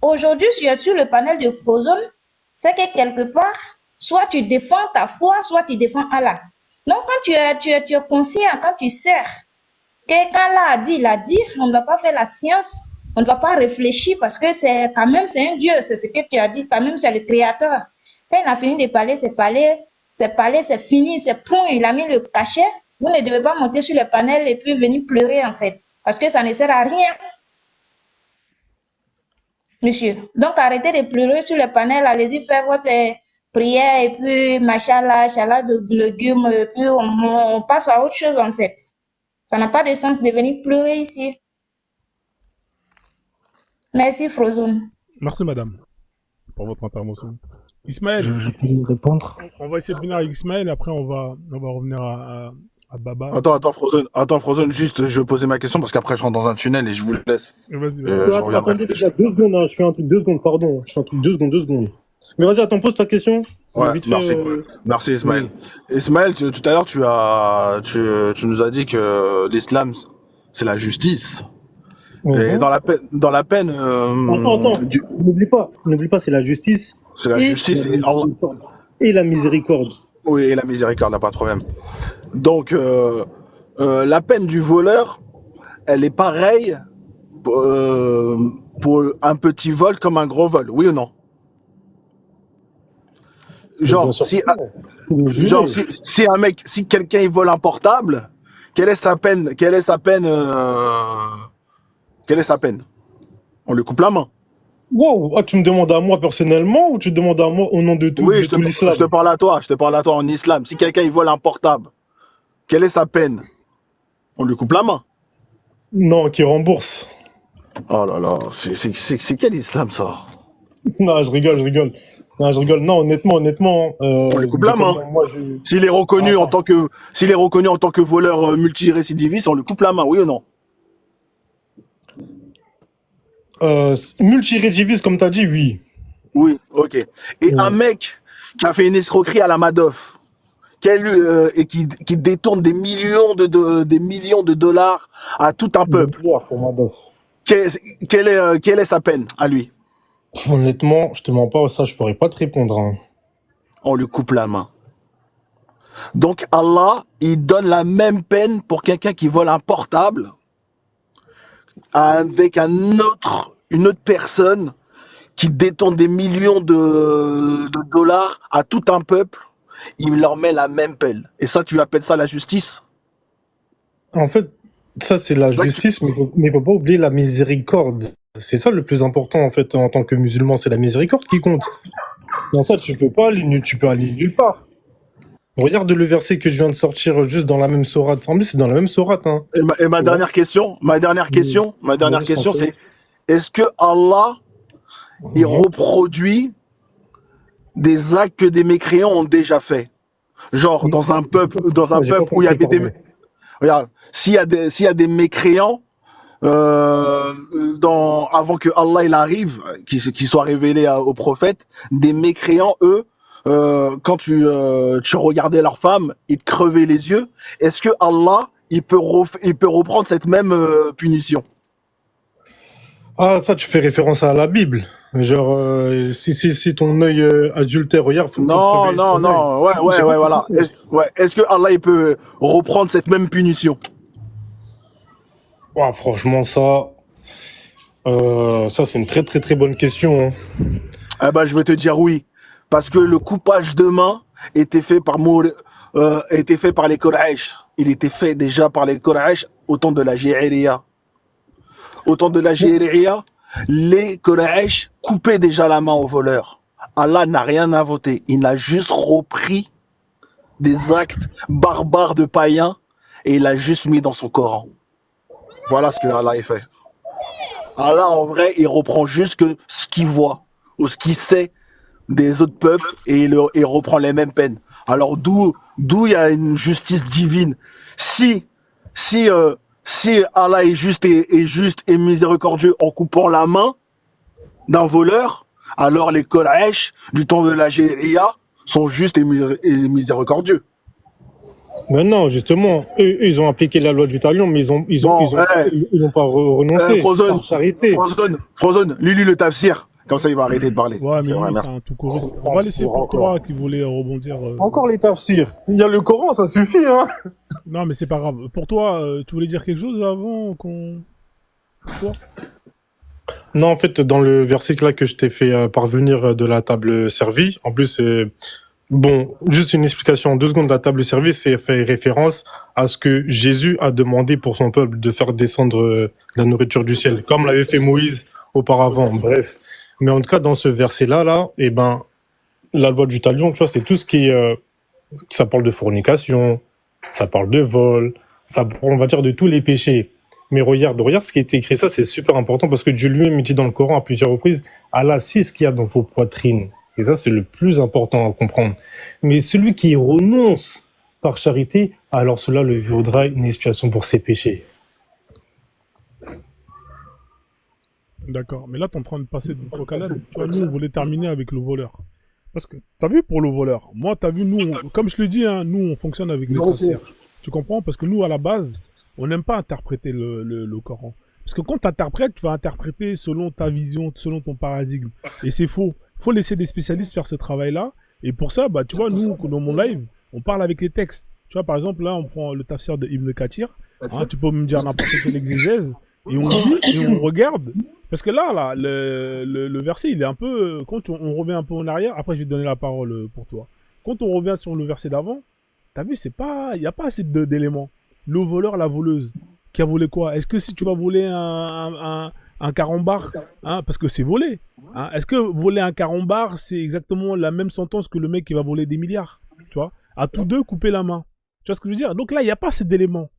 aujourd'hui tu es sur le panel de Frozone, c'est que quelque part, soit tu défends ta foi, soit tu défends Allah. Donc quand tu es conscient, quand tu sais que quand Allah a dit, il a dit, on ne va pas faire la science, on ne va pas réfléchir parce que c'est un Dieu, c'est ce que tu as dit, quand même c'est le créateur. Quand il a fini de parler, c'est fini, c'est point, il a mis le cachet. Vous ne devez pas monter sur le panel et puis venir pleurer en fait, parce que ça ne sert à rien. Monsieur, donc arrêtez de pleurer sur le panel, allez-y faire votre prière et puis machallah, de légumes, et puis on passe à autre chose en fait. Ça n'a pas de sens de venir pleurer ici. Merci Frozone. Merci, madame, pour votre intervention. Ismaël, Je peux lui répondre. on va essayer de venir avec Ismaël, après on va revenir à Baba. Attends, Frozone, juste, je vais poser ma question parce qu'après je rentre dans un tunnel et je vous laisse. Vas-y, Je reviendrai. Attendez, déjà, 2 secondes, hein. Je fais un truc, 2 secondes, pardon. Je fais un truc, 2 secondes. Mais vas-y, attends, pose ta question. Ouais, Vite merci. fait, Merci Ismaël. Ismaël, tout à l'heure tu nous as dit que l'islam c'est la justice. Et dans la peine Attends, n'oublie pas, c'est la justice. c'est la justice et Allah. Et la miséricorde. Oui, et la miséricorde, n'a pas de problème. Donc la peine du voleur, elle est pareille pour un petit vol comme un gros vol, oui ou non? Genre, si quelqu'un il vole un portable, quelle est sa peine? On lui coupe la main. Wow, tu me demandes à moi personnellement ou tu te demandes à moi au nom de tout, Oui, de tout l'islam? je te parle à toi en islam. Si quelqu'un il vole un portable, quelle est sa peine? On lui coupe la main. Non, qui rembourse. Oh là là, c'est quel islam ça? Non, je rigole. Non, honnêtement. On lui coupe la main. Moi, S'il est reconnu en tant que voleur multirécidiviste, on lui coupe la main, oui ou non? Multirécidiviste, comme tu as dit, oui. Oui, ok. Et un mec qui a fait une escroquerie à la Madoff, et qui détourne des millions de dollars à tout un peuple, quelle est sa peine à lui? Honnêtement, je te mens pas, ça, je pourrais pas te répondre. Hein. On lui coupe la main. Donc Allah, il donne la même peine pour quelqu'un qui vole un portable avec une autre personne qui détourne des millions de dollars à tout un peuple il leur met la même peine. Et ça, tu appelles ça la justice? En fait, ça, c'est la C'est ça que justice, mais faut pas oublier la miséricorde. C'est ça le plus important, en fait, en tant que musulman, c'est la miséricorde qui compte. Dans ça, tu peux aller nulle part. Regarde le verset que je viens de sortir juste dans la même sourate. En plus, c'est dans la même sourate, hein. Et ma Ouais. dernière question, Vas-y, je t'en prie. c'est, est-ce que Allah, il Mhm. reproduit des actes que des mécréants ont déjà fait? Genre, dans un peuple J'ai pas où il y compris, avait pardon. regarde, s'il y a des mécréants, avant que Allah il arrive, qui soit révélé au prophète, des mécréants, eux, quand tu regardais leurs femmes, ils te crevaient les yeux. Est-ce que Allah, il peut reprendre cette même punition? Ah, ça, tu fais référence à la Bible. Genre, si ton œil adultère, regarde, faut Non, crever non, ton œil. non, ouais, J'ai ouais, pas ouais, compris. voilà. Est-ce que Allah, il peut reprendre cette même punition? Ouah, franchement, ça, c'est une très, très, très bonne question, hein. Eh ben, je vais te dire oui. Parce que le coupage de main était fait était fait par les Quraysh. Il était fait déjà par les Quraysh au temps de la Jahiliya. Au temps de la Jahiliya, les Quraysh coupaient déjà la main aux voleurs. Allah n'a rien inventé. Il a juste repris des actes barbares de païens et il l'a juste mis dans son Coran. Voilà ce que Allah a fait. Allah, en vrai, il reprend juste que ce qu'il voit ou ce qu'il sait des autres peuples et il reprend les mêmes peines. Alors d'où il y a une justice divine. Si si Allah est juste et miséricordieux en coupant la main d'un voleur, alors les Quraysh du temps de la Jahiliya sont justes et miséricordieux. Mais non, justement, eux, ils ont appliqué la loi du talion, mais Bon, ils n'ont pas renoncé Frozen, par charité. Frozen, lis le tafsir. Comme ça, il va arrêter de parler. Ouais, mais C'est vrai, lui, merci. c'est un tout choriste. On va laisser Tafsir pour encore. toi qui voulait rebondir. Encore les tafsirs. Il y a le Coran, ça suffit, hein. Non, mais c'est pas grave. Pour toi, tu voulais dire quelque chose avant qu'on. Toi Non, en fait, dans le verset là que je t'ai fait parvenir de la table servie, en plus, bon, juste une explication en 2 secondes. La table servie, c'est fait référence à ce que Jésus a demandé pour son peuple de faire descendre la nourriture du ciel, comme l'avait fait Moïse auparavant. Bref. Mais en tout cas, dans ce verset-là, eh ben, la loi du talion, tu vois, c'est tout ce qui est, ça parle de fornication, ça parle de vol, ça parle, on va dire, de tous les péchés. Mais regarde ce qui est écrit, ça c'est super important parce que Dieu lui-même dit dans le Coran à plusieurs reprises, Allah sait ce qu'il y a dans vos poitrines. Et ça c'est le plus important à comprendre. Mais celui qui renonce par charité, alors cela lui vaudra une expiation pour ses péchés. D'accord. Mais là, t'es en train de passer de coq à l'âne. Tu vois, nous, on voulait terminer avec le voleur. Parce que, t'as vu pour le voleur, moi, t'as vu, nous, comme je le dis, hein, nous, on fonctionne avec des transferts. Tu comprends? Parce que nous, à la base, on n'aime pas interpréter le Coran. Parce que quand tu interprètes, tu vas interpréter selon ta vision, selon ton paradigme. Et c'est faux. Faut laisser des spécialistes faire ce travail-là. Et pour ça, bah, tu vois, nous, dans mon live, on parle avec les textes. Tu vois, par exemple, là, on prend le tafsir de Ibn Kathir. Hein, tu peux me dire n'importe quelle exégèse. Et on lit et on regarde. Parce que là, le verset, il est un peu... Quand on revient un peu en arrière, après, je vais te donner la parole pour toi. Quand on revient sur le verset d'avant, t'as vu, c'est pas... Il n'y a pas assez d'éléments. Le voleur, la voleuse. Qui a volé quoi? Est-ce que si tu vas voler un carambar, hein, parce que c'est volé, hein, est-ce que voler un carambar, c'est exactement la même sentence que le mec qui va voler des milliards? Tu vois? À tous deux, couper la main. Tu vois ce que je veux dire? Donc là, il n'y a pas assez d'éléments.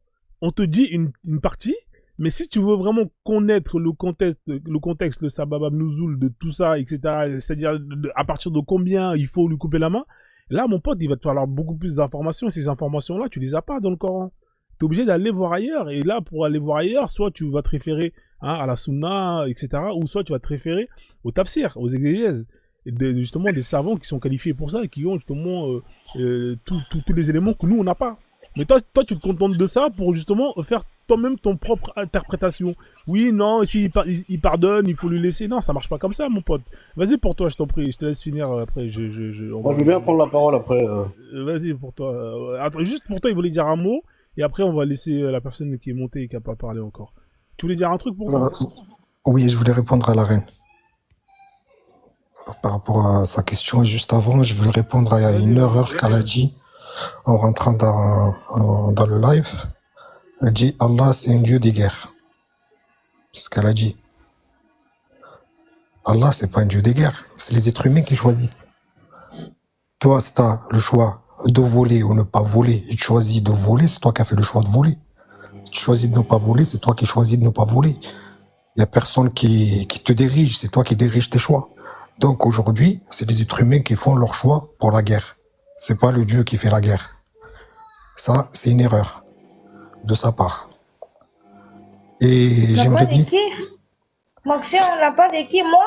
On te dit une partie, mais si tu veux vraiment connaître le contexte, le sabab nuzul de tout ça, etc., c'est-à-dire à partir de combien il faut lui couper la main, là, mon pote, il va te falloir beaucoup plus d'informations. Ces informations-là, tu les as pas dans le Coran. Tu es obligé d'aller voir ailleurs. Et là, pour aller voir ailleurs, soit tu vas te référer à la sunna, etc., ou soit tu vas te référer au tafsir, aux exégèses. Et justement, des savants qui sont qualifiés pour ça et qui ont justement tous les éléments que nous, on n'a pas. Mais toi, tu te contentes de ça pour justement faire toi-même ton propre interprétation. Oui, non, s'il il pardonne, il faut lui laisser. Non, ça marche pas comme ça, mon pote. Vas-y pour toi, je t'en prie. Je te laisse finir après. Moi, je veux bien prendre la parole après. Vas-y pour toi. Attends, juste pour toi, il voulait dire un mot. Et après, on va laisser la personne qui est montée et qui n'a pas parlé encore. Tu voulais dire un truc pour moi? Oui, je voulais répondre à la reine. Par rapport à sa question juste avant, je veux répondre à une erreur qu'elle a dit en rentrant dans le live. Elle dit Allah, c'est un Dieu des guerres. C'est ce qu'elle a dit. Allah, c'est pas un Dieu des guerres. C'est les êtres humains qui choisissent. Toi, si tu as le choix de voler ou ne pas voler, et tu choisis de voler, c'est toi qui as fait le choix de voler. Si tu choisis de ne pas voler, c'est toi qui choisis de ne pas voler. Il n'y a personne qui te dirige, c'est toi qui diriges tes choix. Donc aujourd'hui, c'est les êtres humains qui font leur choix pour la guerre. C'est pas le Dieu qui fait la guerre. Ça, c'est une erreur de sa part. Et On n'a pas j'aimerais de bien... qui? Moxie, on n'a pas de qui, moi?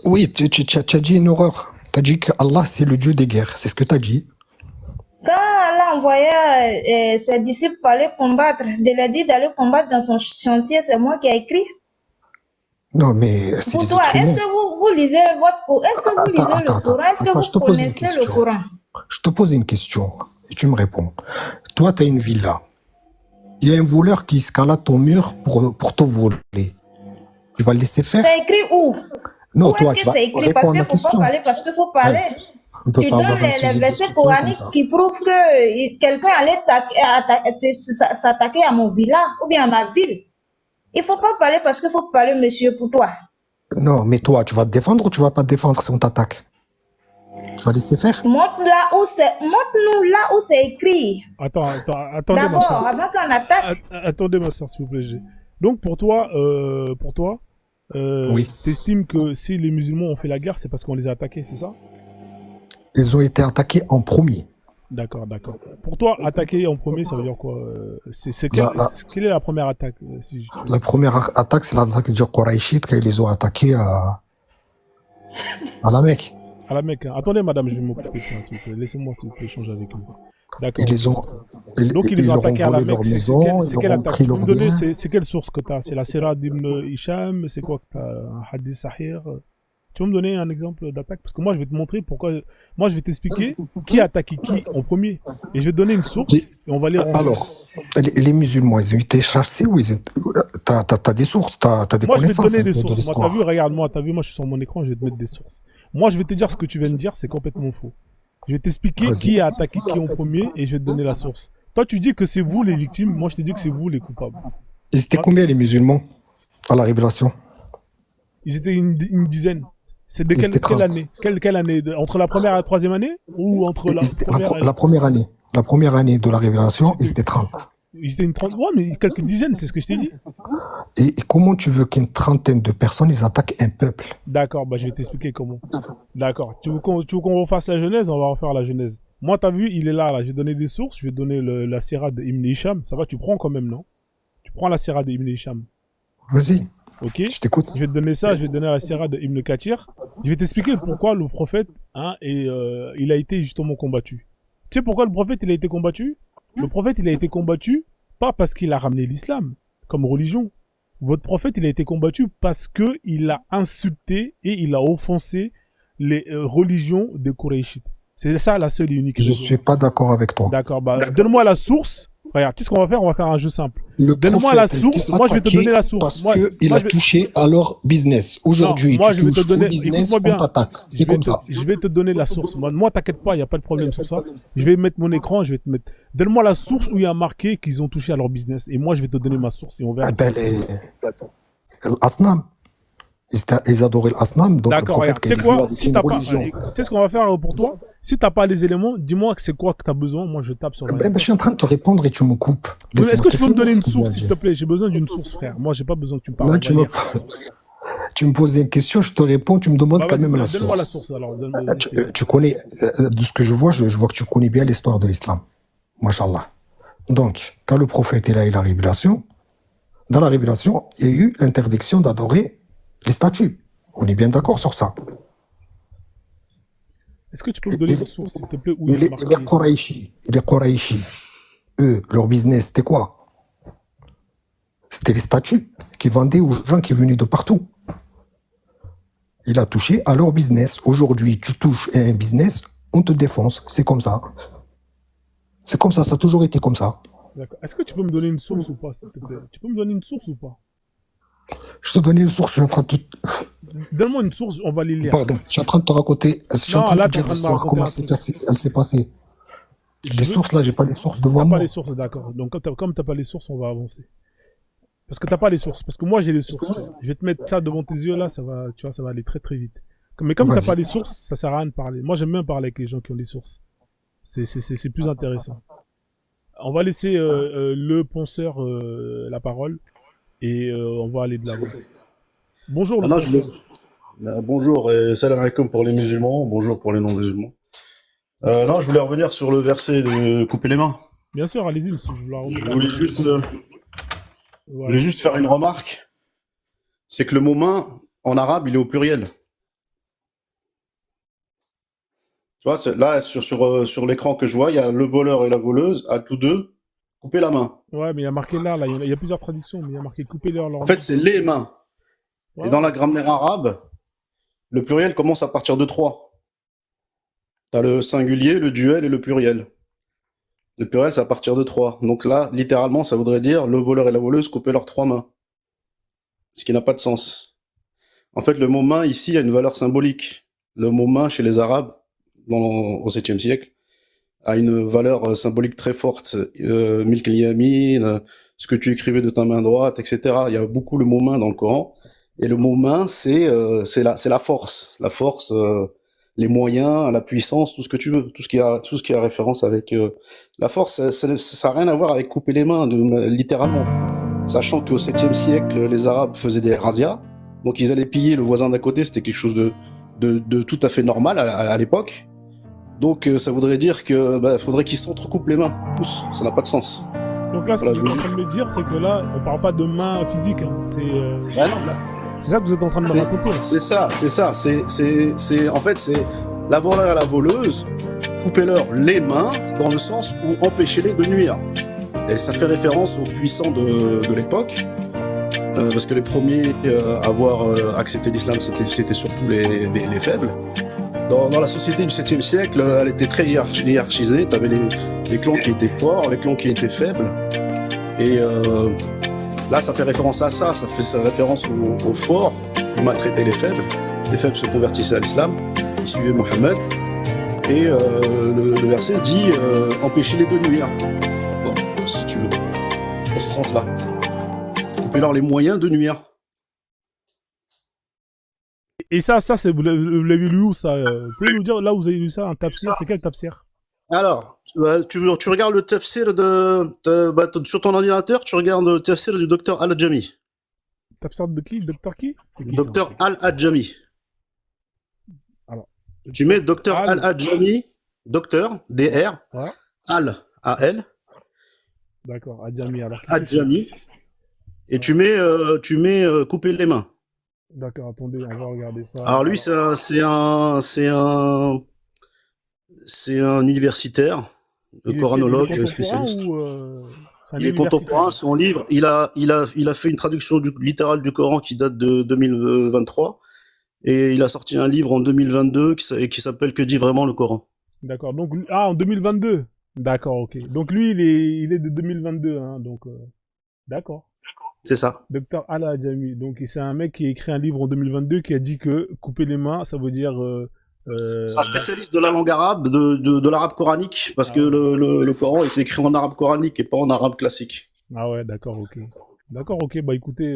Oui, tu as dit une horreur. Tu as dit que Allah, c'est le Dieu des guerres. C'est ce que tu as dit. Quand Allah envoyait ses disciples pour aller combattre, de leur dire d'aller combattre dans son chantier, c'est moi qui ai écrit. Non, mais c'est Pour les toi, êtres est-ce humains. que vous lisez votre Coran? Est-ce que vous lisez le Coran? Est-ce que Je te vous pose une connaissez le question. Coran? Je te pose une question et tu me réponds. Toi, tu as une villa. Il y a un voleur qui escalade ton mur pour te voler. Tu vas le laisser faire? C'est écrit où? Non, Où toi, est-ce tu que vas c'est écrit? Parce répondre à qu'il la ne faut pas question. parler, parce qu'il faut parler. On ne peut Tu pas donnes avoir un les sujet de versets discussion comme coraniques ça. qui prouvent que quelqu'un allait s'attaquer à mon villa ou bien à ma ville. Il ne faut pas parler parce qu'il faut parler, monsieur, pour toi. Non, mais toi, tu vas te défendre ou tu vas pas te défendre si on t'attaque? Tu vas laisser faire? Montre-nous là où c'est écrit. Attendez, ma D'abord, soeur. avant qu'on attaque. Attendez, ma soeur, s'il vous plaît. Donc, pour toi, Oui. t'estimes que si les musulmans ont fait la guerre, c'est parce qu'on les a attaqués, c'est ça? Ils ont été attaqués en premier. D'accord. Pour toi, attaquer en premier, ça veut dire quoi? Quelle est la première attaque si je- La première attaque, c'est l'attaque du Quraishite quand ils les ont attaqués à la Mecque. À la Mecque. Hein. Attendez, madame, je vais m'occuper de ça, s'il vous plaît. Laissez-moi, s'il vous plaît, échanger avec vous. D'accord. Donc ils Ils leur ont ont attaqué à la volé leur Mecque. maison, C'est ils quelle leur ont attaque? pris Tu peux leurs me donner, biens. c'est quelle source que tu as? C'est la Sira d'Ibn Hisham? C'est quoi que tu as? Un hadith sahih? Tu peux me donner un exemple d'attaque? Parce que moi, je vais te montrer pourquoi. Moi, je vais t'expliquer qui a attaqué qui en premier. Et je vais te donner une source et on va lire ensemble. Alors, les musulmans, ils ont été chassés ou ils ont... T'as des sources, t'as des Moi, je vais te connaissances donner un des peu de sources. Moi, l'histoire. t'as vu, regarde-moi, moi, je suis sur mon écran, je vais te mettre des sources. Moi, je vais te dire ce que tu viens de dire, c'est complètement faux. Je vais t'expliquer Vas-y. qui a attaqué qui en premier et je vais te donner la source. Toi, tu dis que c'est vous les victimes, moi, je te dis que c'est vous les coupables. Ils étaient combien les musulmans à la révélation? Ils étaient une dizaine. C'est de Ils étaient quelle 30. année? Quelle année? Entre la première et la troisième année? Ou entre la Ils étaient- première et... la première année. La première année de la révélation, ils étaient 30. Ils étaient une trentaine. Ouais, mais quelques dizaines, c'est ce que je t'ai dit. Et comment tu veux qu'une trentaine de personnes, ils attaquent un peuple? D'accord, bah je vais t'expliquer comment. D'accord. Tu veux qu'on refasse la Genèse? On va refaire la Genèse. Moi, t'as vu, il est là. Je vais donner des sources. Je vais donner la Sira d'Ibn Hisham. Ça va, tu prends quand même, non? Tu prends la Sira d'Ibn Hisham. Vas-y, Ok? je t'écoute. Je vais te donner ça. Je vais te donner la Sira d'Ibn Kathir. Je vais t'expliquer pourquoi le prophète, il a été justement combattu. Tu sais pourquoi le prophète, il a été combattu? Le prophète, il a été combattu pas parce qu'il a ramené l'islam comme religion. Votre prophète, il a été combattu parce que il a insulté et il a offensé les religions des Qurayshites. C'est ça la seule et unique Je raison. suis pas d'accord avec toi. D'accord, bah donne-moi la source. Regarde, tu sais ce qu'on va faire? On va faire un jeu simple. Le Donne-moi la prophète source. était Moi, je vais te attaqué donner la source. parce Moi, qu'il moi, a je vais- touché à leur business. Aujourd'hui, Non, moi, tu je vais te touches donner- au business, écoute-moi bien. on t'attaque. C'est comme ça. Je vais te donner la source. Moi, t'inquiète pas, il n'y a pas de problème sur ça. Je vais mettre mon écran, je vais te mettre. Donne-moi la source où il y a marqué qu'ils ont touché à leur business. Et moi, je vais te donner ma source et on verra. Eh ben, l'Asnam. Ils adoraient l'Asnam, donc le D'accord, prophète, regarde. Tu quand sais il est venu quoi? avec Si une t'as pas, religion. tu sais ce qu'on va faire pour toi? Si t'as pas les éléments, dis-moi que c'est quoi que t'as besoin. Moi, je tape sur la. Ben, je suis en train de te répondre et tu me coupes. Mais est-ce Laisse-moi que te tu peux me finir donner ce une que je source, viens de s'il dire. te plaît? J'ai besoin d'une source, frère. Moi, j'ai pas besoin que tu me parles. Là, On va lire. tu me poses une question, je te réponds, tu me demandes Bah, quand vas-y, même la donne-moi la source. source alors. Donne-moi- Tu connais, de ce que je vois, je vois que tu connais bien l'histoire de l'islam. Mashallah. Donc, quand le prophète est là et la révélation, dans la révélation, il y a eu l'interdiction d'adorer les statues. On est bien d'accord sur ça. Est-ce que tu peux me donner une source, s'il te plaît, où il y a marqué? Les Quraïshi, eux, leur business, c'était quoi? C'était les statues qu'ils vendaient aux gens qui venaient de partout. Il a touché à leur business. Aujourd'hui, tu touches à un business, on te défonce. C'est comme ça. C'est comme ça a toujours été comme ça. D'accord. Est-ce que tu peux me donner une source ou pas, s'il te plaît? Tu peux me donner une source ou pas? Je te donne une source, je suis en train de... Donne-moi une source, on va les lire. Pardon, je suis en train de te raconter, je suis en Non, train de là, te t'es en dire train de me l'histoire, raconter comment un truc. elle s'est passée. Je Les veux... sources là, j'ai pas les sources devant T'as pas moi. les sources, d'accord. Donc, comme t'as pas les sources, on va avancer. Parce que t'as pas les sources. Parce que moi, j'ai les sources. Je vais te mettre ça devant tes yeux, là, ça va, tu vois, ça va aller très très vite. Mais comme t'as Vas-y. pas les sources, ça sert à rien de parler. Moi, j'aime bien parler avec les gens qui ont les sources. C'est plus intéressant. On va laisser le penseur la parole et on va aller de l'avant. Bonjour, le Non, penseur. bonjour et salam alaikum pour les musulmans, bonjour pour les non-musulmans. Non, je voulais revenir sur le verset de couper les mains. Bien sûr, allez-y, monsieur. Je voulais juste, je Voilà. voulais juste faire une remarque. C'est que le mot main, en arabe, il est au pluriel. Tu vois, là, sur l'écran que je vois, il y a le voleur et la voleuse, à tous deux, couper la main. Ouais, mais il y a marqué là, il y a plusieurs traductions, mais il y a marqué couper leur En fait, c'est les mains. Ouais. Et dans la grammaire arabe, le pluriel commence à partir de 3. T'as le singulier, le duel et le pluriel. Le pluriel, c'est à partir de 3. Donc là, littéralement, ça voudrait dire le voleur et la voleuse couper leurs 3 mains. Ce qui n'a pas de sens. En fait, le mot main, ici, a une valeur symbolique. Le mot main, chez les Arabes, au 7e siècle, a une valeur symbolique très forte. Milk al-yamin, ce que tu écrivais de ta main droite, etc. Il y a beaucoup le mot main dans le Coran. Et le mot main, c'est la force. La force, les moyens, la puissance, tout ce que tu veux. Tout ce qui a référence avec la force. Ça n'a rien à voir avec couper les mains, littéralement. Sachant qu'au 7e siècle, les Arabes faisaient des razzias. Donc ils allaient piller le voisin d'à côté. C'était quelque chose de tout à fait normal à l'époque. Donc ça voudrait dire que faudrait qu'ils s'entrecoupent les mains, tous. Ça n'a pas de sens. Donc là, ce Voilà, que vous êtes en train de me dire, c'est que là, on parle pas de main physique. Hein. C'est ça que vous êtes en train de me raconter. C'est ça. En fait, c'est la voleur à la voleuse. Coupez-leur les mains, dans le sens où empêchez-les de nuire. Et ça fait référence aux puissants de l'époque. Parce que les premiers à avoir accepté l'islam, c'était surtout les faibles. Dans la société du 7e siècle, elle était très hiérarchisée. Tu avais les clans qui étaient forts, les clans qui étaient faibles. Et là, ça fait référence à ça. Ça fait référence aux forts qui maltraitaient les faibles. Les faibles se convertissaient à l'islam. Ils suivaient Mohammed. Et le verset dit empêchez-les de nuire. Bon, si tu veux. Dans ce sens-là. Coupez-leur les moyens de nuire. Et ça, vous l'avez lu où ça Vous pouvez nous dire là où vous avez lu ça, un tafsir? C'est quel tafsir? Alors, tu regardes le tafsir sur ton ordinateur, tu regardes le tafsir du docteur Al-Ajami. Tafsir de qui? Docteur qui? Docteur Al-Ajami. Alors, tu mets docteur Al-Ajami, docteur, DR, ouais. Al, A-L. D'accord, Adjami. Alors, Adjami. Et tu mets couper les mains. D'accord, attendez, on va regarder ça. Alors lui, c'est un universitaire, coranologue spécialiste. Il est contemporain. Son livre, il a fait une traduction littérale du Coran qui date de 2023, et il a sorti un livre en 2022 qui s'appelle Que dit vraiment le Coran. D'accord. Donc en 2022. D'accord, ok. Donc lui, il est de 2022, hein. Donc d'accord. C'est ça. Docteur Al-Ajami. Donc c'est un mec qui a écrit un livre en 2022 qui a dit que couper les mains, ça veut dire. C'est un spécialiste de la langue arabe, de l'arabe coranique, parce que le Coran est écrit en arabe coranique et pas en arabe classique. Ah ouais, d'accord, ok. D'accord, ok. Bah écoutez,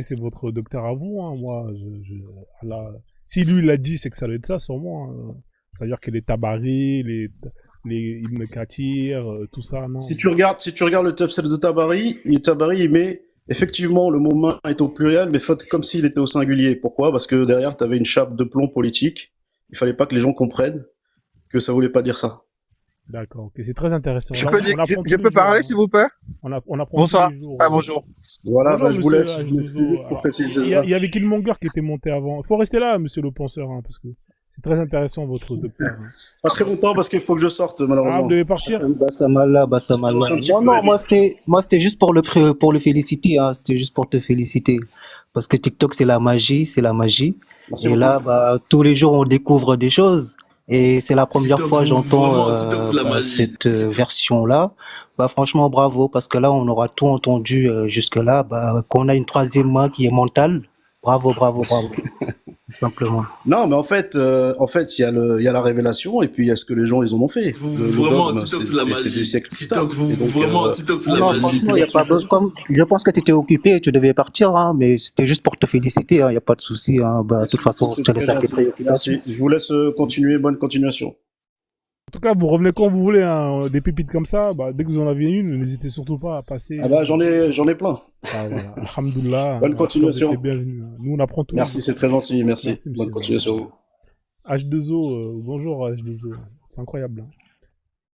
c'est votre docteur à vous. Hein. Moi, si lui l'a dit, c'est que ça doit être ça, sûrement. Hein. C'est-à-dire que les Tabari, les Ibn Kathir, tout ça, non. Si tu regardes le tafsir de Tabari, il met effectivement le mot main est au pluriel, mais fait comme s'il était au singulier. Pourquoi? Parce que derrière, tu avais une chape de plomb politique. Il fallait pas que les gens comprennent que ça voulait pas dire ça. D'accord, ok, c'est très intéressant. Je peux parler, s'il vous plaît? Bonsoir. Bonjour. Voilà, bonjour, je vous laisse. Juste pour préciser ça. Il y avait Killmonger qui était monté avant. Il faut rester là, monsieur le penseur, hein, parce que c'est très intéressant, votre docteur. Hein. Pas très longtemps, parce qu'il faut que je sorte, malheureusement. Ah, vous devez partir? Bassamala. Non, moi, c'était juste pour le féliciter, hein. C'était juste pour te féliciter. Parce que TikTok, c'est la magie. Merci et beaucoup. là, tous les jours, on découvre des choses. Et c'est la première fois que j'entends cette version-là. Franchement, bravo, parce que là, on aura tout entendu jusque-là. Qu'on a une troisième main qui est mentale, Bravo, bravo, bravo. Tout simplement. Non, mais en fait, il y a la révélation et puis il y a ce que les gens ils en ont fait. Vraiment, TikTok, c'est la c'est magie. des siècles plus tard. TikTok, Et donc, vraiment, TikTok, c'est la Non, magie. franchement, y a pas besoin. Comme, je pense que tu étais occupé et tu devais partir, hein, mais c'était juste pour te féliciter, il n'y a pas de souci. Hein. Bah, de toute façon, je te laisse à tes préoccupations. Merci. Je vous laisse continuer. Bonne continuation. En tout cas, vous revenez quand vous voulez, hein. Des pépites comme ça, bah, dès que vous en avez une, n'hésitez surtout pas à passer. Ah bah j'en ai plein. Ah, voilà. Alhamdoulilah. Bonne continuation. Bienvenue. Nous, on apprend tout. Merci, c'est très gentil. Merci. Bonne continuation. H2O, bonjour H2O. C'est incroyable. Hein.